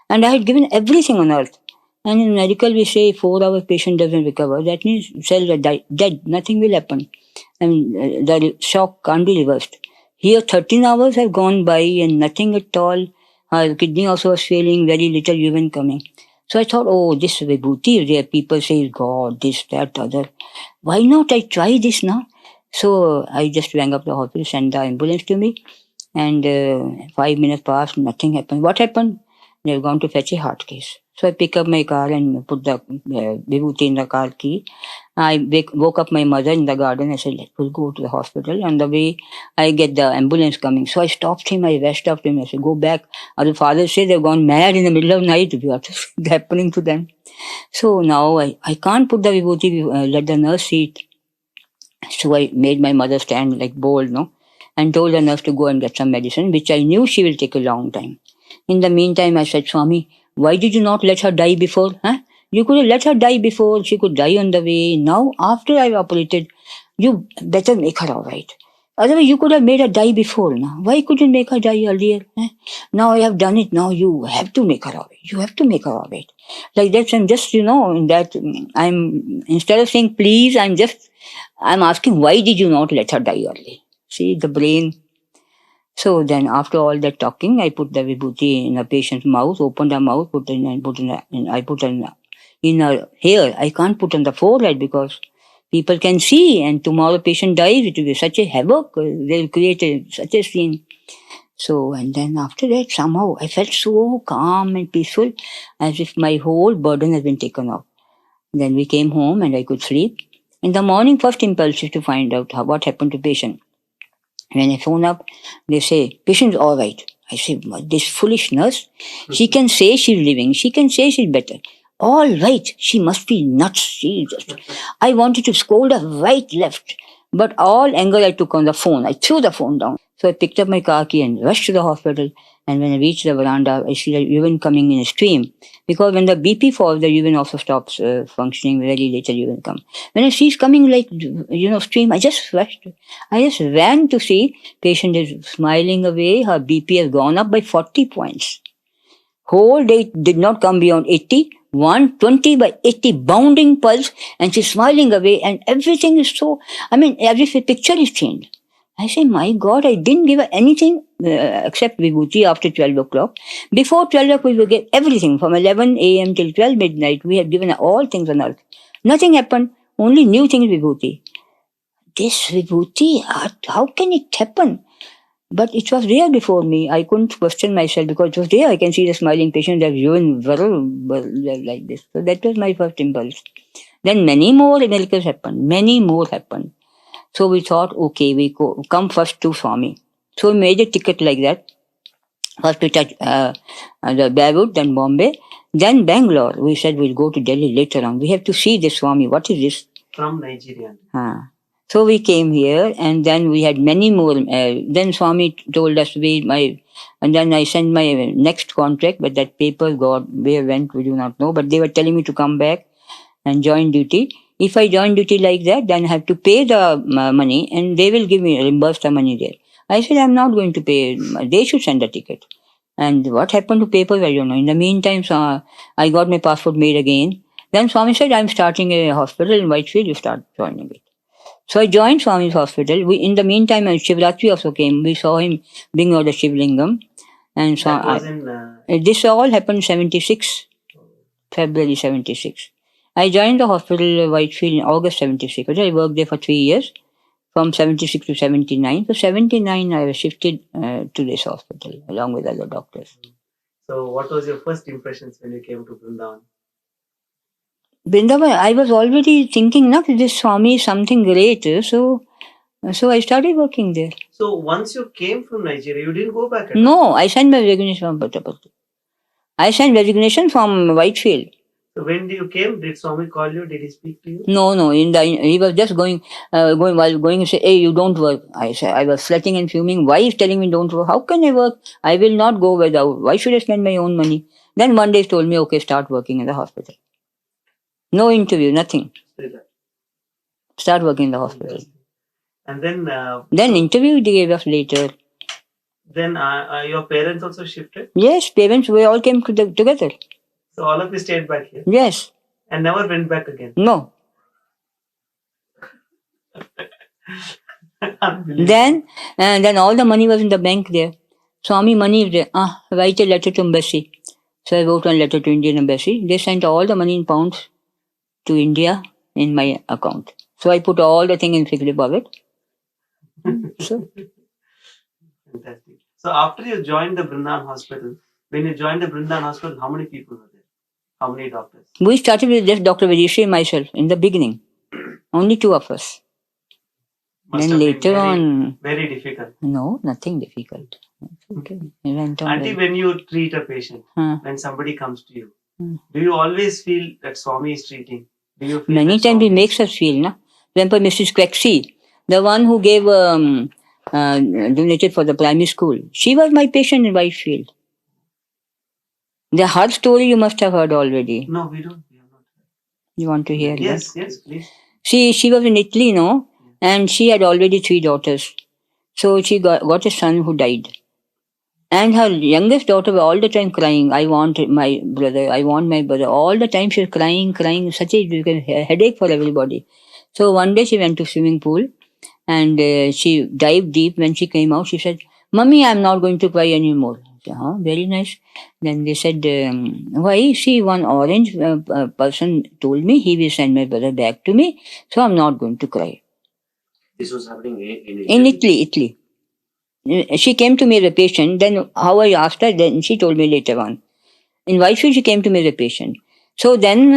And I had given everything on earth. And in medical, we say 4 hours patient doesn't recover. That means cells are dead. Nothing will happen. And the shock can't be reversed. Here, 13 hours have gone by and nothing at all. Her kidney also was failing, very little urine coming. So I thought, oh, this vibhuti is there. People say, God, this, that, other. Why not I try this now? So I just rang up the hospital, sent the ambulance to me. And 5 minutes passed, nothing happened. What happened? They've gone to fetch a heart case. So I pick up my car and put the vibhuti in the car key. I woke up my mother in the garden. I said, let's go to the hospital. On the way, I get the ambulance coming. So I stopped him. I rushed up to him. I said, go back. Other fathers say they've gone mad in the middle of the night. What is happening to them? So now I can't put the vibhuti, let the nurse see it. So I made my mother stand like bold, and told the nurse to go and get some medicine, which I knew she will take a long time. In the meantime, I said, Swami, why did you not let her die before? You could have let her die before. She could die on the way. Now, after I operated, you better make her all right. Otherwise, you could have made her die before. Now, why couldn't you make her die earlier? Now I have done it. Now you have to make her all right. You have to make her all right. Like that, I'm just, instead of saying please, I'm asking, why did you not let her die early? See, the brain. So then after all that talking, I put the vibhuti in a patient's mouth, opened her mouth, I put in her hair. I can't put on the forehead because people can see and tomorrow patient dies. It will be such a havoc. They'll create such a scene. So, and then after that, somehow I felt so calm and peaceful as if my whole burden has been taken off. Then we came home and I could sleep. In the morning, first impulse is to find out what happened to patient. When I phone up, they say, patient's all right. I say, this foolish nurse, she can say she's living. She can say she's better. All right. She must be nuts. I wanted to scold her right, left. But all anger I took on the phone. I threw the phone down. So I picked up my car key and rushed to the hospital. And when I reached the veranda, I see the urine coming in a stream. Because when the BP falls, the urine also stops functioning. Very little urine comes. When I see it coming like, stream, I just rushed. I just ran to see patient is smiling away. Her BP has gone up by 40 points. Whole day did not come beyond 80. 120 by 80 bounding pulse. And she's smiling away. And everything is so, every picture is changed. I say, my God, I didn't give her anything except vibhuti after 12 o'clock. Before 12 o'clock, we will get everything from 11 a.m. till 12 midnight. We had given her all things on earth. Nothing happened. Only new things vibhuti. This vibhuti, how can it happen? But it was there before me. I couldn't question myself because it was there. I can see the smiling patient have urine like this. So that was my first impulse. Then many more miracles happened. Many more happened. So we thought, okay, we come first to Swami. So we made a ticket like that. First we touched the Beirut, then Bombay, then Bangalore. We said we'll go to Delhi later on. We have to see this Swami. What is this? From Nigeria. So we came here, and then we had many more. Then Swami told us and then I sent my next contract, but that paper where went, we do not know. But they were telling me to come back and join duty. If I join duty like that, then I have to pay the money, and they will reimburse the money there. I said, I'm not going to pay. They should send the ticket. And what happened to papers, I don't know. In the meantime, I got my passport made again. Then Swami said, I'm starting a hospital in Whitefield, you start joining it. So I joined Swami's hospital. In the meantime, Shivratri also came. We saw him bring out the Shivlingam. And so That was in... this all happened 76, February 76. I joined the hospital Whitefield in August 76. I worked there for 3 years, from 76 to 79. So 79, I was shifted to this hospital along with other doctors. So what was your first impressions when you came to Vrindavan? Vrindavan, I was already thinking, this Swami is something great. So I started working there. So once you came from Nigeria, you didn't go back? No, I sent my resignation from Puttaparthi. I sent resignation from Whitefield. So when you came, did Swami call you? Did he speak to you? No. He was just going to say, hey, you don't work. I was sweating and fuming. Why is telling me don't work? How can I work? I will not go without. Why should I spend my own money? Then one day he told me, okay, start working in the hospital. No interview, nothing. Start working in the hospital. And then... Then interview they gave us later. Then your parents also shifted? Yes, parents, we all came together. So all of you stayed back here? Yes. And never went back again? No. Then all the money was in the bank there. Swami money is there. Write a letter to embassy. So I wrote one letter to Indian embassy. They sent all the money in pounds to India in my account. So I put all the thing in fixed deposit. So. Fantastic. So after you joined the Vrindavan hospital, when you joined the Vrindavan hospital, how many people were there? How many doctors? We started with just Dr. Vajeshri and myself in the beginning. Only 2 of us. Must Then have been later on... Very difficult. No, nothing difficult. Okay. We went on. Auntie, when you treat a patient, when somebody comes to you, do you always feel that Swami is treating? Do you feel many times he makes us feel, na? For example, Mrs. Quexy, the one who gave donated for the primary school, she was my patient in Whitefield. Her story you must have heard already. No, we don't. We have not heard. You want to hear? Yes, that? yes, please. She was in Italy, no? And she had already 3 daughters. So she got a son who died. And her youngest daughter was all the time crying, I want my brother. All the time she was crying, such a headache for everybody. So one day she went to swimming pool and she dived deep. When she came out, she said, Mummy, I'm not going to cry anymore. Very nice. Then they said, why? See, one orange person told me he will send my brother back to me, so I'm not going to cry. This was happening in Italy. She came to me as a patient. Then how I asked her, then she told me later on. In Whitefield, she came to me as a patient. So then,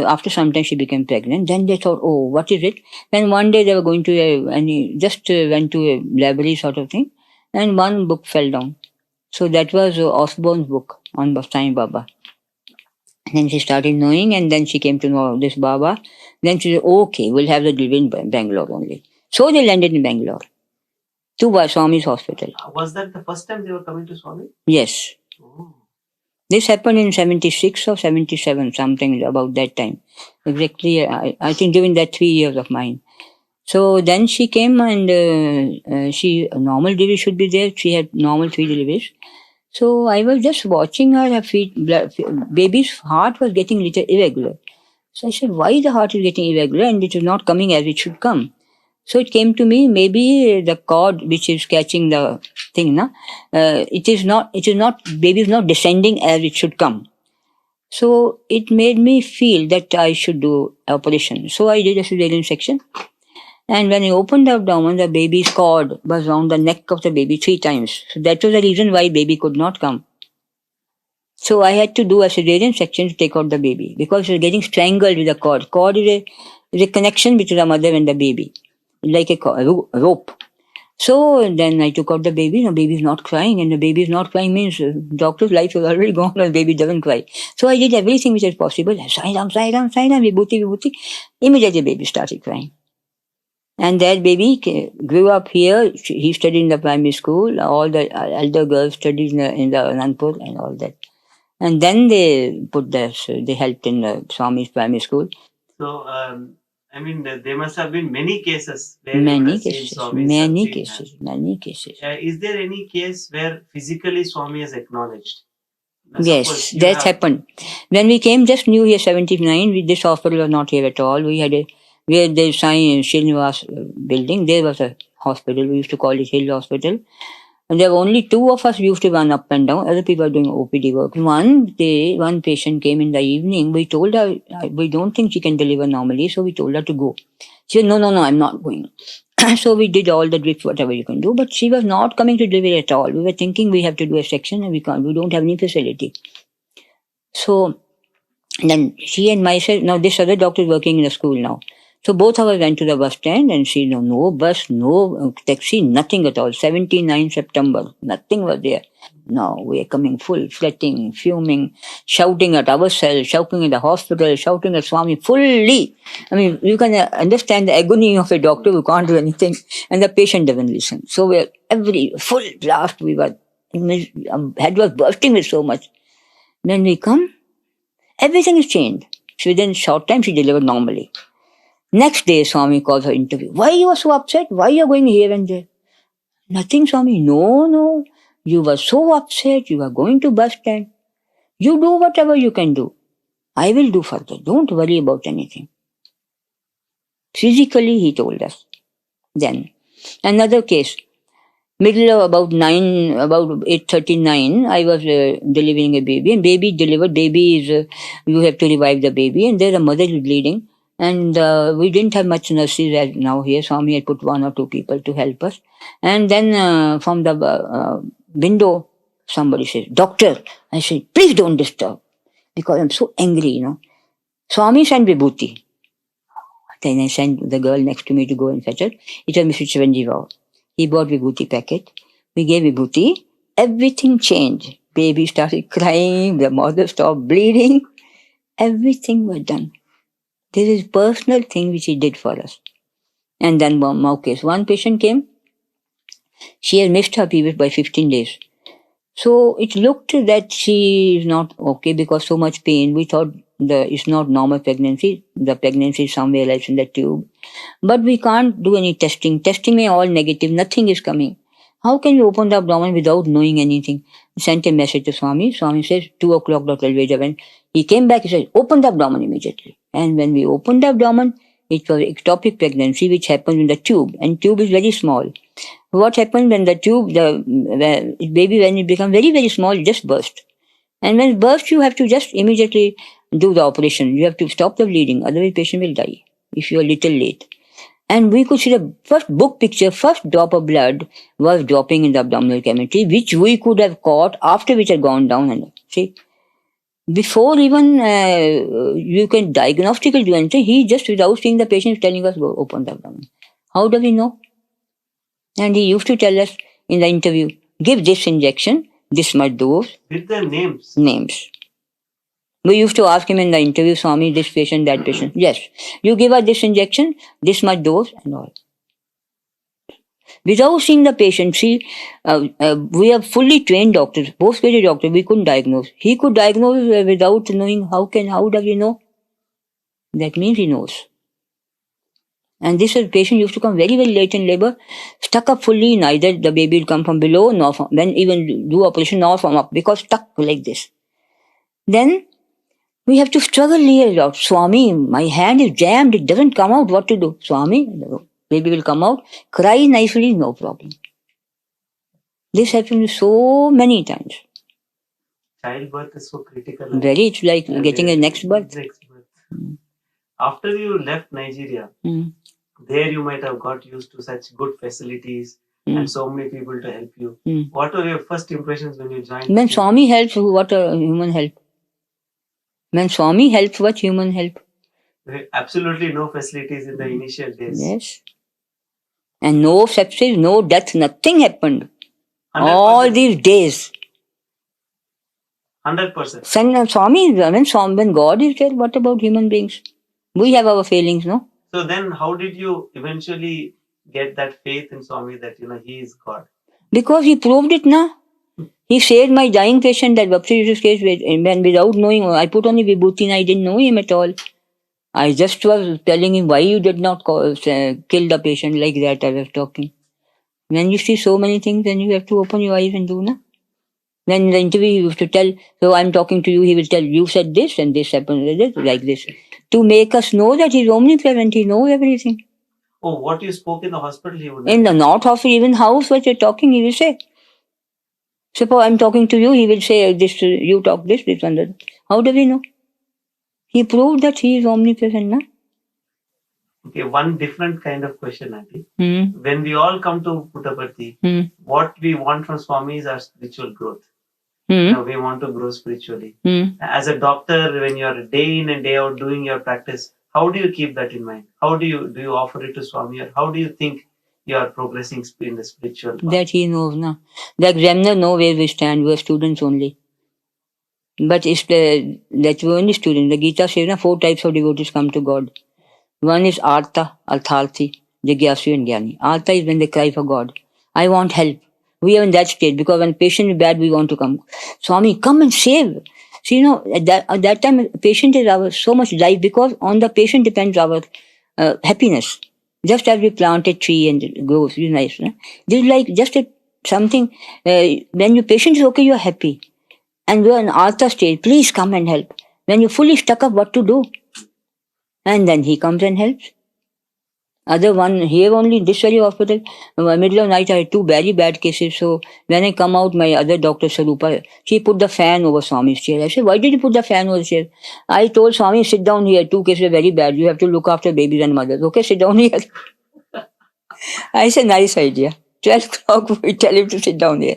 after some time, she became pregnant. Then they thought, oh, what is it? Then one day they were going to just went to a library sort of thing, and one book fell down. So that was Osborne's book on Sai Baba. Then she started knowing, and then she came to know this Baba. Then she said, okay, we'll have the delivery in Bangalore only. So they landed in Bangalore, to Swami's hospital. Was that the first time they were coming to Swami? Yes. Oh. This happened in 76 or 77, something about that time. Exactly, I think during that 3 years of mine. So then she came and normal delivery should be there. She had normal 3 deliveries. So I was just watching her baby's heart was getting a little irregular. So I said, why the heart is getting irregular and it is not coming as it should come? So it came to me, maybe the cord which is catching the thing, it is not, baby is not descending as it should come. So it made me feel that I should do operation. So I did a cesarean section. And when I opened the abdomen, the baby's cord was around the neck of the baby 3 times. So that was the reason why baby could not come. So I had to do a cesarean section to take out the baby because it was getting strangled with the cord. Cord is a connection between the mother and the baby. like a rope. So then I took out the baby. The baby is not crying, and the baby is not crying means doctor's life is already gone, and the baby doesn't cry. So I did everything which is possible. Sai Ram, Vibhuti. Immediately the baby started crying. And that baby grew up here. He studied in the primary school. All the elder girls studied in the Anandpur and all that. And then they helped in the Swami's primary school. So, I mean, there must have been many cases. Where Many cases. Is there any case where physically Swami is acknowledged? Yes, that happened. When we came just new here, 79, this hospital was not here at all. We had where the Sai Srinivas building, there was a hospital. We used to call it Hill Hospital. And there were only 2 of us used to run up and down. Other people were doing OPD work. One day, one patient came in the evening. We told her, we don't think she can deliver normally. So we told her to go. She said, no, I'm not going. So we did all the drips, whatever you can do. But she was not coming to deliver at all. We were thinking we have to do a section and we don't have any facility. So then she and myself, now this other doctor is working in the school now. So both of us went to the bus stand and she, no bus, no taxi, nothing at all. 79 September, nothing was there. Now we are coming full, sweating, fuming, shouting at ourselves, shouting at the hospital, shouting at Swami fully. I mean, you can understand the agony of a doctor who can't do anything and the patient doesn't listen. So we are full blast, we were, head was bursting with so much. When we come, everything is changed. So within a short time, she delivered normally. Next day, Swami calls her interview. Why you are so upset? Why you are going here and there? Nothing, Swami. No. You were so upset. You are going to bus stand. You do whatever you can do. I will do further. Don't worry about anything. Physically, he told us. Then, another case. Middle of about 8:39, I was delivering a baby. And baby delivered. Baby is, you have to revive the baby. And there the mother is bleeding. And we didn't have much nurses as now here. Swami had put 1 or 2 people to help us. And then from the window, somebody says, Doctor. I said, please don't disturb. Because I'm so angry, Swami sent Vibhuti. Then I sent the girl next to me to go and fetch her. It was Mr. Chiranjeev Rao. He bought Vibhuti packet. We gave Vibhuti. Everything changed. Baby started crying. The mother stopped bleeding. Everything was done. This is personal thing which he did for us. And then one more case. One patient came. She had missed her period by 15 days. So it looked that she is not okay because so much pain. We thought it's not normal pregnancy. The pregnancy is somewhere else in the tube. But we can't do any testing. Testing may all negative. Nothing is coming. How can you open the abdomen without knowing anything? We sent a message to Swami. Swami says, 2 o'clock, Dr. Alveja. When he came back, he said, open the abdomen immediately. And when we opened the abdomen, it was ectopic pregnancy, which happens in the tube. And tube is very small. What happens when the tube, the baby, when it becomes very, very small, it just bursts. And when it bursts, you have to just immediately do the operation. You have to stop the bleeding. Otherwise, the patient will die if you are a little late. And we could see the first book picture, first drop of blood was dropping in the abdominal cavity, which we could have caught after which had gone down. And see, before even you can diagnostically do anything, he just without seeing the patient is telling us, go open the abdomen. How do we know? And he used to tell us in the interview, give this injection, this much dose. With the names? Names. We used to ask him in the interview, Swami, this patient, that patient. Yes, you give her this injection, this much dose and all. Without seeing the patient, see, we are fully trained doctors, post-graduate doctors, we couldn't diagnose. He could diagnose without knowing how does he know? That means he knows. And this patient used to come very, very late in labor, stuck up fully, neither the baby will come from below, nor from, when even do operation, nor from up, because stuck like this. Then, we have to struggle here out. Swami, my hand is jammed, it doesn't come out, what to do? Swami, baby will come out, cry nicely, no problem. This happens so many times. Childbirth is so critical. Very, it's like getting a next birth. After you left Nigeria, there you might have got used to such good facilities and so many people to help you. What were your first impressions when you joined? When Swami helps, what a human help. When Swami helps, what human help? Absolutely no facilities in the initial days. Yes. And no sepsis, no death, nothing happened. 100%. All these days. 100%. Swami, when God is there, what about human beings? We have our failings, no? So then how did you eventually get that faith in Swami that, he is God? Because he proved it, na. He saved my dying patient, that Bapsi case, when without knowing, I put only Vibhuti and I didn't know him at all. I just was telling him why you did not kill the patient like that. I was talking. When you see so many things, then you have to open your eyes and do, na. Then in the interview, he used to tell, so I'm talking to you, he will tell, you said this and this happened like this. To make us know that he's omnipresent, he knows everything. Oh, what you spoke in the hospital, he would In the not hospital, even house, what you're talking, he will say. Suppose I'm talking to you, he will say this, you talk this and that. How do we know? He proved that he is omnipresent, na? Okay, one different kind of question, Auntie. When we all come to Puttaparthi, what we want from Swami is our spiritual growth. We want to grow spiritually. As a doctor, when you are day in and day out doing your practice, how do you keep that in mind? How do you offer it to Swami, or how do you think you are progressing in the spiritual path? That he knows, na. The examiner knows where we stand. We are students only. But it's that we're only students. The Gita says, na, 4 types of devotees come to God. One is Artha, Artharthi, Jigyasu and Jnani. Artha is when they cry for God. I want help. We are in that state because when patient is bad, we want to come. Swami, come and save. So, at that time, patient is our so much life because on the patient depends our happiness. Just as we plant a tree and it grows, it's nice. No? This is like just something, when your patient is okay, you are happy. And we are in Artha state, please come and help. When you're fully stuck up, what to do? And then he comes and helps. Other one, here only in this very hospital, middle of night I had 2 very bad cases. So when I come out, my other doctor, Sarupa, she put the fan over Swami's chair. I said, why did you put the fan over the chair? I told Swami, sit down here. 2 cases are very bad. You have to look after babies and mothers. Okay, sit down here. I said, nice idea. 12 o'clock, we tell him to sit down here.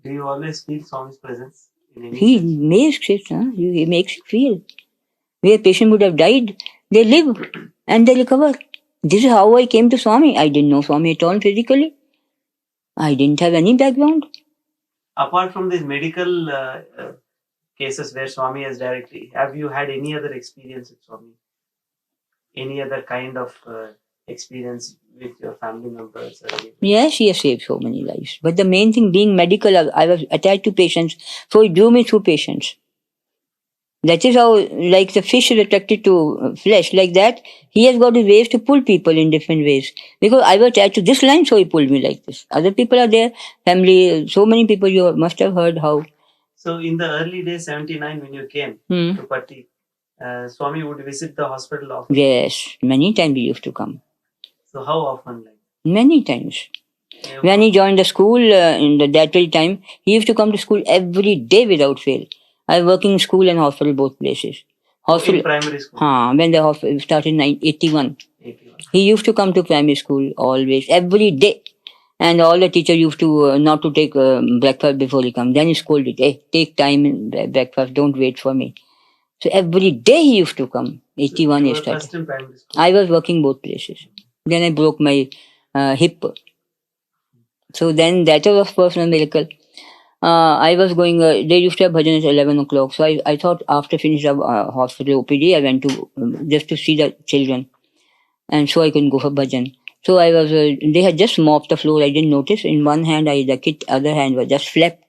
Do you always feel Swami's presence? He makes it, huh? He makes it feel. Where a patient would have died, they live and they recover. This is how I came to Swami. I didn't know Swami at all physically. I didn't have any background. Apart from these medical cases where Swami has directly, have you had any other experience with Swami? Any other kind of experience with your family members? Yes, he has saved so many lives. But the main thing being medical, I was attached to patients, so he drew me through patients. That is how, like the fish is attracted to flesh, like that, he has got his ways to pull people in different ways. Because I was attached to this line, so he pulled me like this. Other people are there, family, so many people you must have heard how. So in the early days, 79, when you came to Patti, Swami would visit the hospital often? Yes, many times he used to come. So how often? Many times. When he joined the school in that very time, he used to come to school every day without fail. I work in school and hospital, both places. Hospital, in primary school? When the hospital started in 81. He used to come to primary school always, every day. And all the teachers used to not to take breakfast before he comes. Then he scolded, hey, take time in breakfast, don't wait for me. So every day he used to come. 81 he started. First in primary school? I was working both places. Then I broke my hip. So then that was a personal miracle. I was going, they used to have bhajan at 11 o'clock. So I thought after finishing hospital OPD, I went to just to see the children. And so I couldn't go for bhajan. So I was, they had just mopped the floor. I didn't notice. In one hand, the kit, other hand was just slept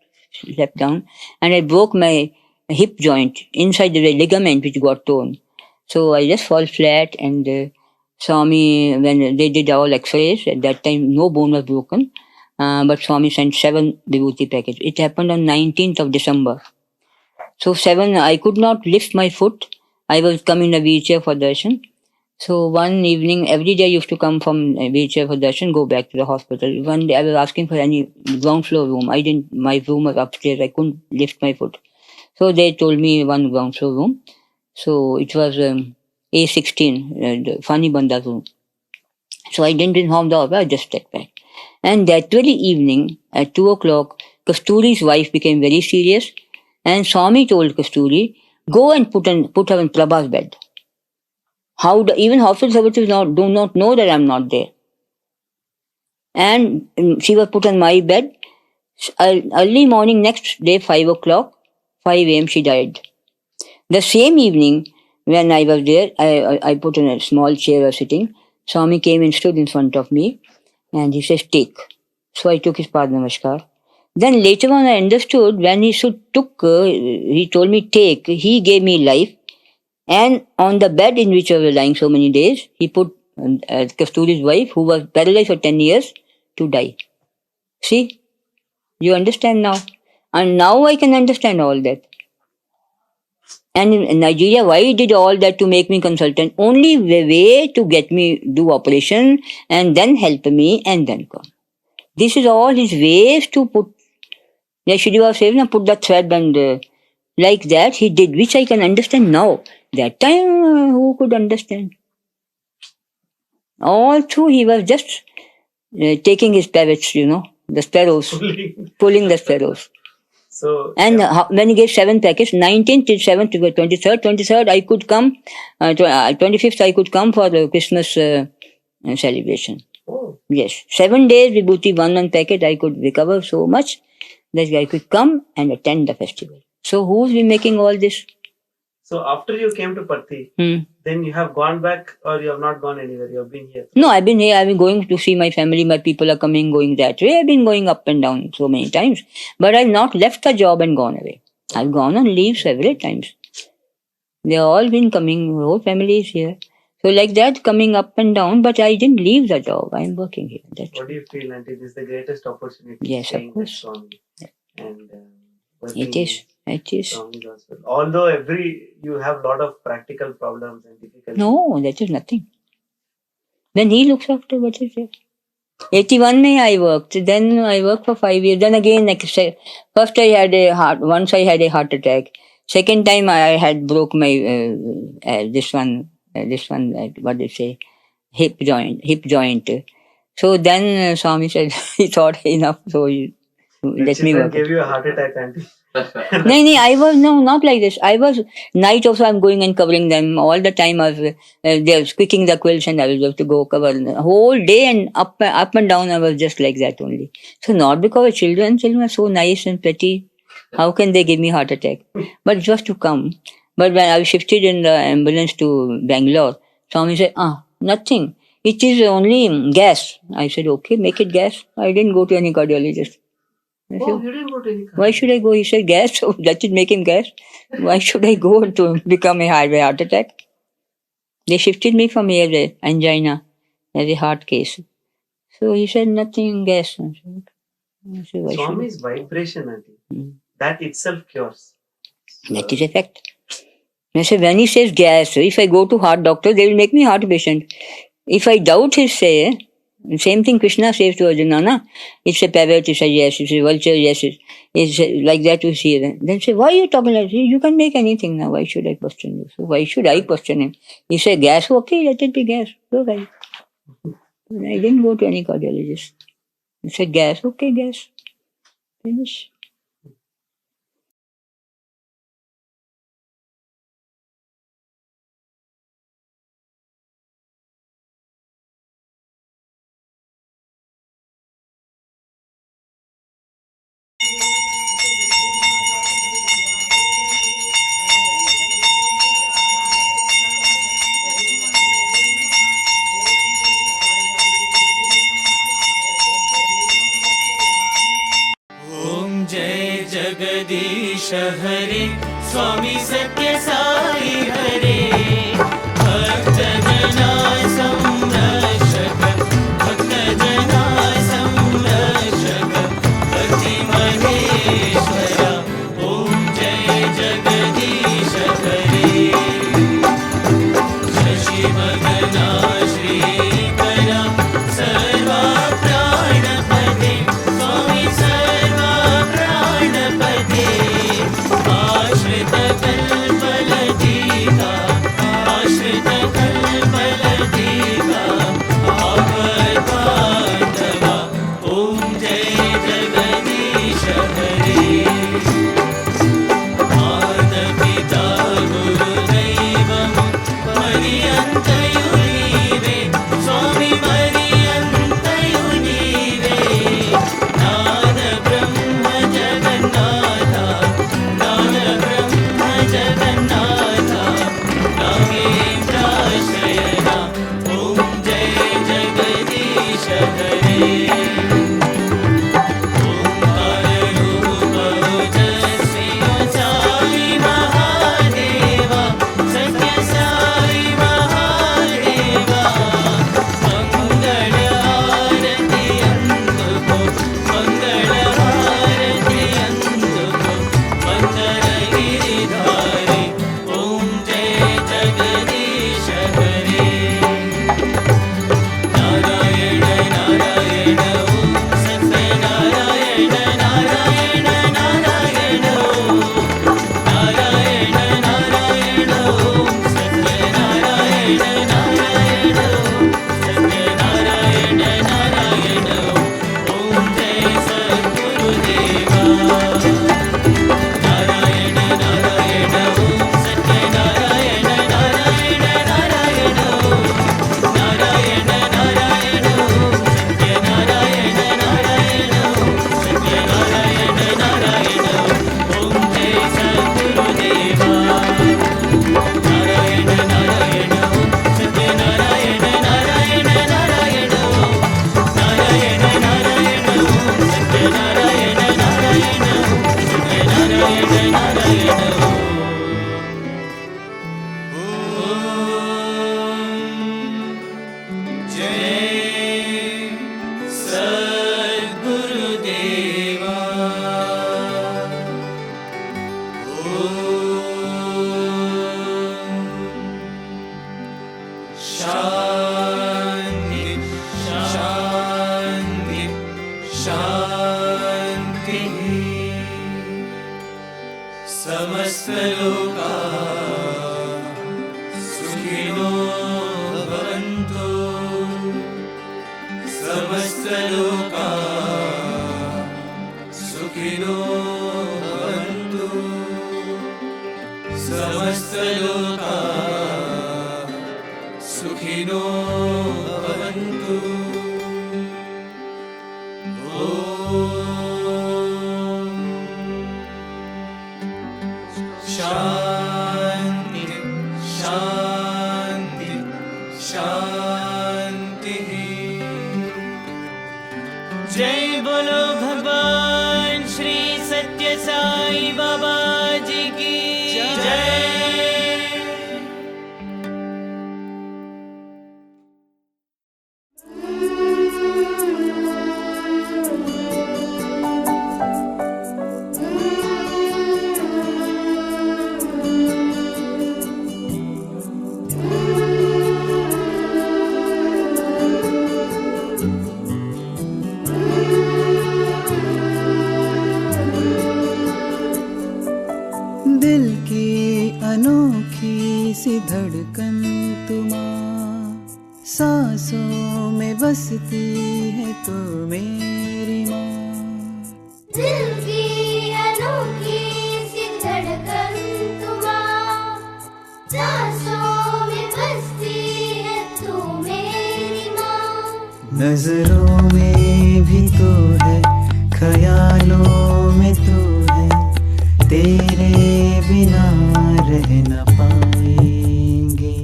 down. And I broke my hip joint inside the ligament which got torn. So I just fall flat and Swami, when they did all x-rays, at that time no bone was broken. But Swami sent 7 Vibhuti packets. It happened on 19th of December. So 7, I could not lift my foot. I was coming in a wheelchair for darshan. So one evening, every day I used to come from a wheelchair for darshan, go back to the hospital. One day I was asking for any ground floor room. My room was upstairs. I couldn't lift my foot. So they told me one ground floor room. So it was A16, the Fani Banda room. So I didn't inform the officer, I just stepped back. And that very evening, at 2 o'clock, Kasturi's wife became very serious. And Swami told Kasturi, go and put her in Prabha's bed. Even hospital services do not know that I'm not there. and she was put on my bed. Early morning next day, 5 o'clock, 5 a.m. she died. The same evening, when I was there, I put in a small chair was sitting. Swami came and stood in front of me, and he says, "Take." So I took his Pad Namaskar. Then later on, I understood when he he told me, "Take." He gave me life, and on the bed in which I was lying so many days, he put Kasturi's wife, who was paralyzed for 10 years, to die. See, you understand now, and now I can understand all that. And in Nigeria, why he did all that to make me consultant? Only the way to get me do operation and then help me and then come. This is all his ways to put. Yashideva says, "Now put the thread," and like that he did, which I can understand now. That time, who could understand? All through, he was just taking his parrots, the sparrows, pulling the sparrows. So, And when he gave 7 packets, 19th till 7th to 23rd I could come, 25th I could come for the Christmas celebration. oh, Yes, 7 days Vibhuti, one packet, I could recover so much that I could come and attend the festival. So who's been making all this? so after you came to Parthi, then you have gone back or you have not gone anywhere? You have been here. No, I've been here. I've been going to see my family. My people are coming, going that way. I've been going up and down so many times. But I've not left the job and gone away. I've gone on leave several times. They've all been coming. The whole family is here. So like that, coming up and down. But I didn't leave the job. I'm working here. That's What do you feel, Auntie? This is the greatest opportunity. Yes, of staying with course. Swami and it is. It is. Swami Gospel. Although you have a lot of practical problems and difficulties. No, that is nothing. Then he looks after what is there. 81 May I worked. Then I worked for 5 years. Then again, first I had once I had a heart attack. Second time I had broke my, this one, what do you say, hip joint. So then Swami said, he thought enough, so let me work. Gave you a heart attack, Auntie. No, I was, not like this. I was, night also I'm going and covering them. All the time I was, they were squeaking the quilts and I was have to go cover the whole day, and up and down I was just like that only. So not because children are so nice and pretty. How can they give me heart attack? But it was to come. But when I shifted in the ambulance to Bangalore, Swami said, nothing. It is only gas. I said, okay, make it gas. I didn't go to any cardiologist. I said, You didn't go to any why should I go? He said, gas. So that should make him gas. Why should I go to become a heart attack? They shifted me from here, the angina, as a heart case. So he said, nothing, gas. I said, why should Swami's vibration, Auntie, that itself cures. That is a fact. I said, when he says gas, if I go to heart doctor, they will make me heart patient. If I doubt his say, same thing Krishna says to Arjuna, na? It's a parrot, it's a yes, it's a vulture, yes, it's like that you see. Then say, why are you talking like this? You can make anything now. Why should I question you? So why should I question him? He said, gas, okay, let it be gas. Go right. I didn't go to any cardiologist. He said, gas, okay, gas. Finish. ॐ जय जगदीश हरे स्वामी सत्य साई हरे भक्तजना संरक्षक भक्तजना संरक्षक भक्ति महेश्वरा ॐ जय जगदीश हरे शशिवदना श्रीकरा सर्वा प्राणपते स्वामी सर्वा प्राणपते आश्रित कल्पलतिका समस्तलोका सुखिनो भवन्तु समस्तलोका सुखिनो भवन्तु समस्तलोका सुखिनो भवन्तु शांति शांति शांति। जय बोलो भगवान श्री सत्य साई बाबा जी की जय। दिल की अनोखी सी धड़कन तुमा सांसों में बसती है तो मेरी माँ। दिल की अनोखी सी धड़कन तुमा सांसों में बसती है तो मेरी माँ। नजरों में भी तो है ख्यालों में तो है तेरे बिना रह न पाएंगे।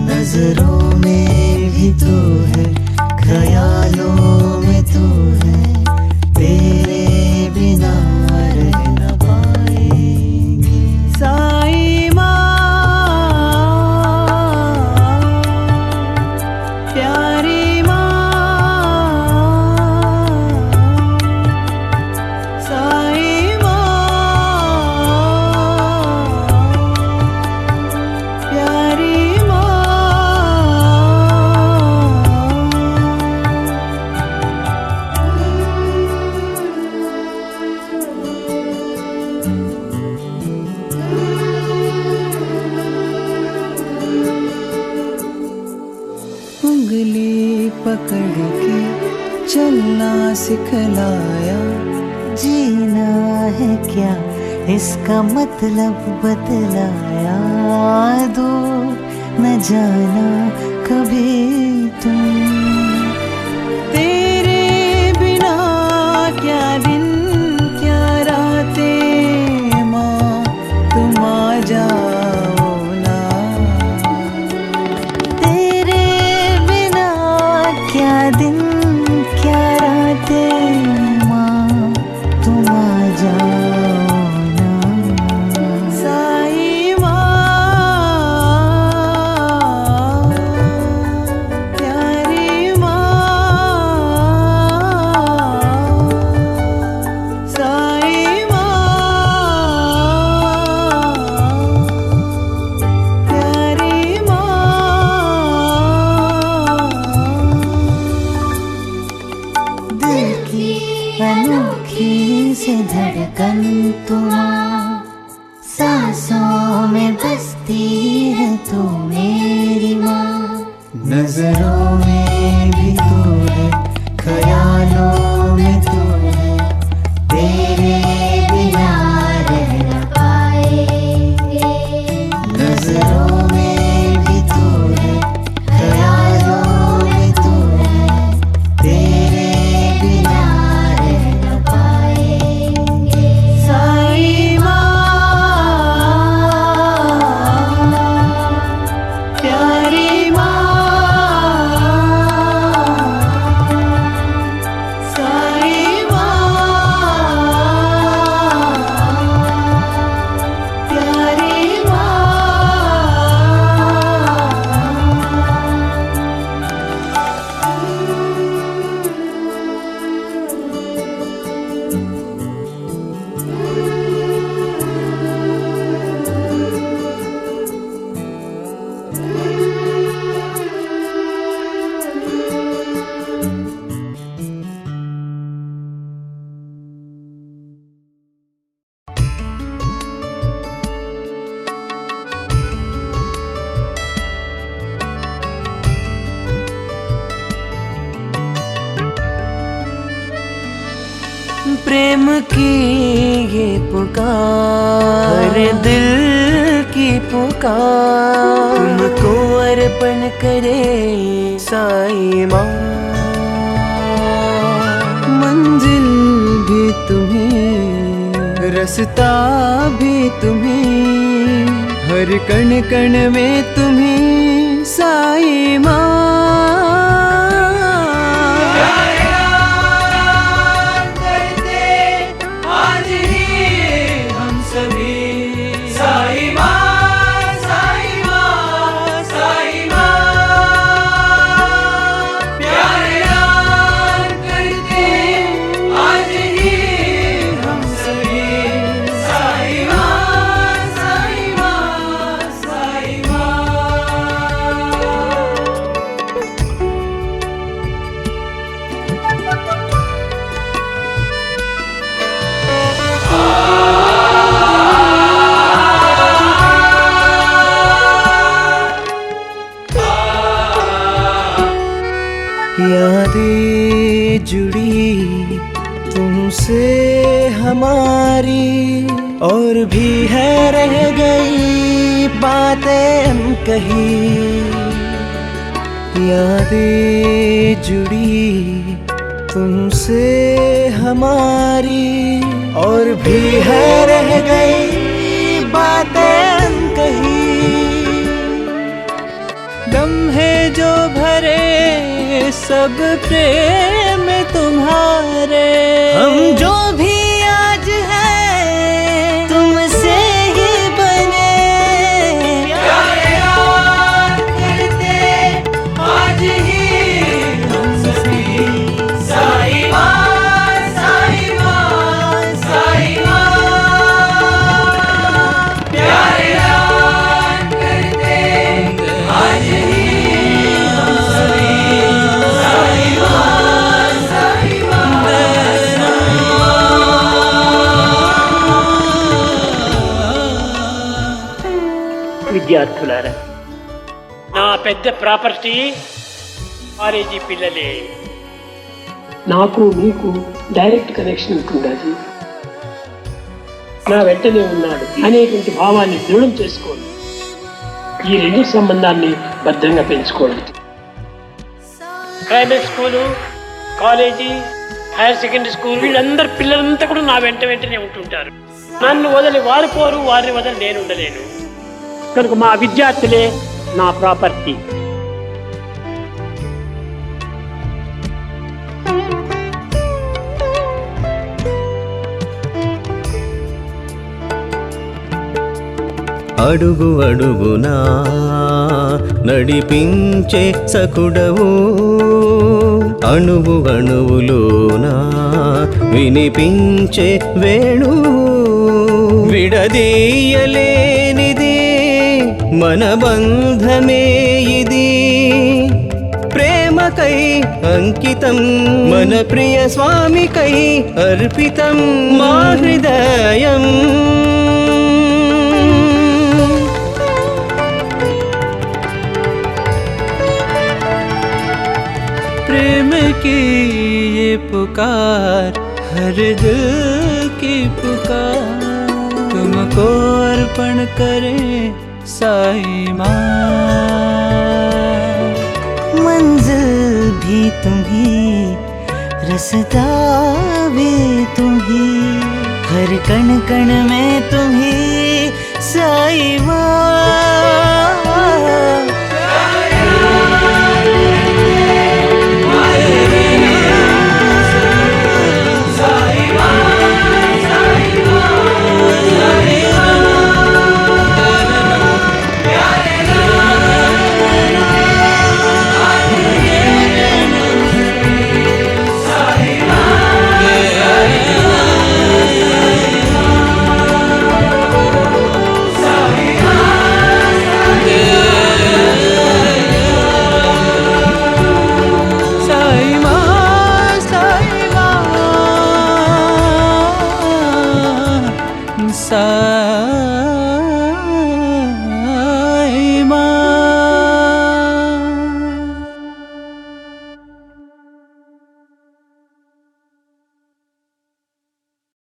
नजरों में भी तो है ख्यालों में तो है तेरे बिना रह न पाएंगे। साई माँ प्यारी माँ साई उंगली पकड़ के चलना सिखलाया। जीना है क्या इसका मतलब बतलाया। दूर न जाना कभी तुम तेरे बिना क्या दिन क्या रातें माँ तुम आ जाओ ना। तेरे बिना क्या दिन क्या रातें माँ तुम आ जाओ ना। साई माँ प्यारी माँ साई माँ प्यारी माँ। दिल की अनोखी से धड़कन तुम्हारी, सांसों में बसती है तू मेरी माँ। नजरों में भी तू है, ख्यालों में तू है, तेरे बिना रह न पाएंगे। नजरों में भी तू है, ख्यालों में तू है, तेरे बिना रह न पाएंगे। साईं माँ, प्यारी माँ, साईं माँ, प्यारी माँ। प्रेम की ये पुकार, दिल की पुकार, तुमको अर्पण करे साईं माँ। मंजिल भी तुम्हीं, रास्ता भी तुम्हीं, हर कण कण में तुम्हीं साईं माँ। यादें जुड़ी तुमसे हमारी, और भी है रह गई बातें अनकही। यादें जुड़ी तुमसे हमारी, और भी है रह गई बातें अनकही। लम्हे जो भरे सब प्रेम तुम्हारे, हम जो भी आज हैं तुमसे ही बने। प्यार याद करते आज ही हम सभी साईं माँ, साईं माँ, साईं माँ। प्यार याद करते आज ही हम सभी విద్యార్థులారా, నా పెద్ద ప్రాపర్టీ కాలేజీ పిల్లలే. నాకు మీకు డైరెక్ట్ కనెక్షన్ ఉంటుండదు. నా వెంటనే ఉన్నాడు అనేటువంటి భావాన్ని దృఢం చేసుకోండి. ఈ రెండు సంబంధాన్ని భద్రంగా పెంచుకోండి. Primary school, college, higher secondary school, వీళ్ళందరూ పిల్లలంతా కూడా నా వెంటనే ఉంటుంటారు. నన్ను వదిలి వారు పోరు, వారిని వదిలి నేను ఉండలేను. కనుక మా విద్యార్థులే నా ప్రాపర్టీ. అడుగు అడుగునా నడిపించే సకుడవు, అణువు అణువులోనా వినిపించే వేణువు. విడదీయలేనిది మన బంధమే ఇది, ప్రేమ ప్రేమకై అంకితం మన ప్రియ స్వామికై అర్పితం మా హృదయం प्रेम की ये पुकार हर दिल की पुकार तुमको अर्पण करें साई माँ। मंजिल भी तुम्ही रसता भी तुम्ही हर कण कण में तुम्ही साई माँ। साई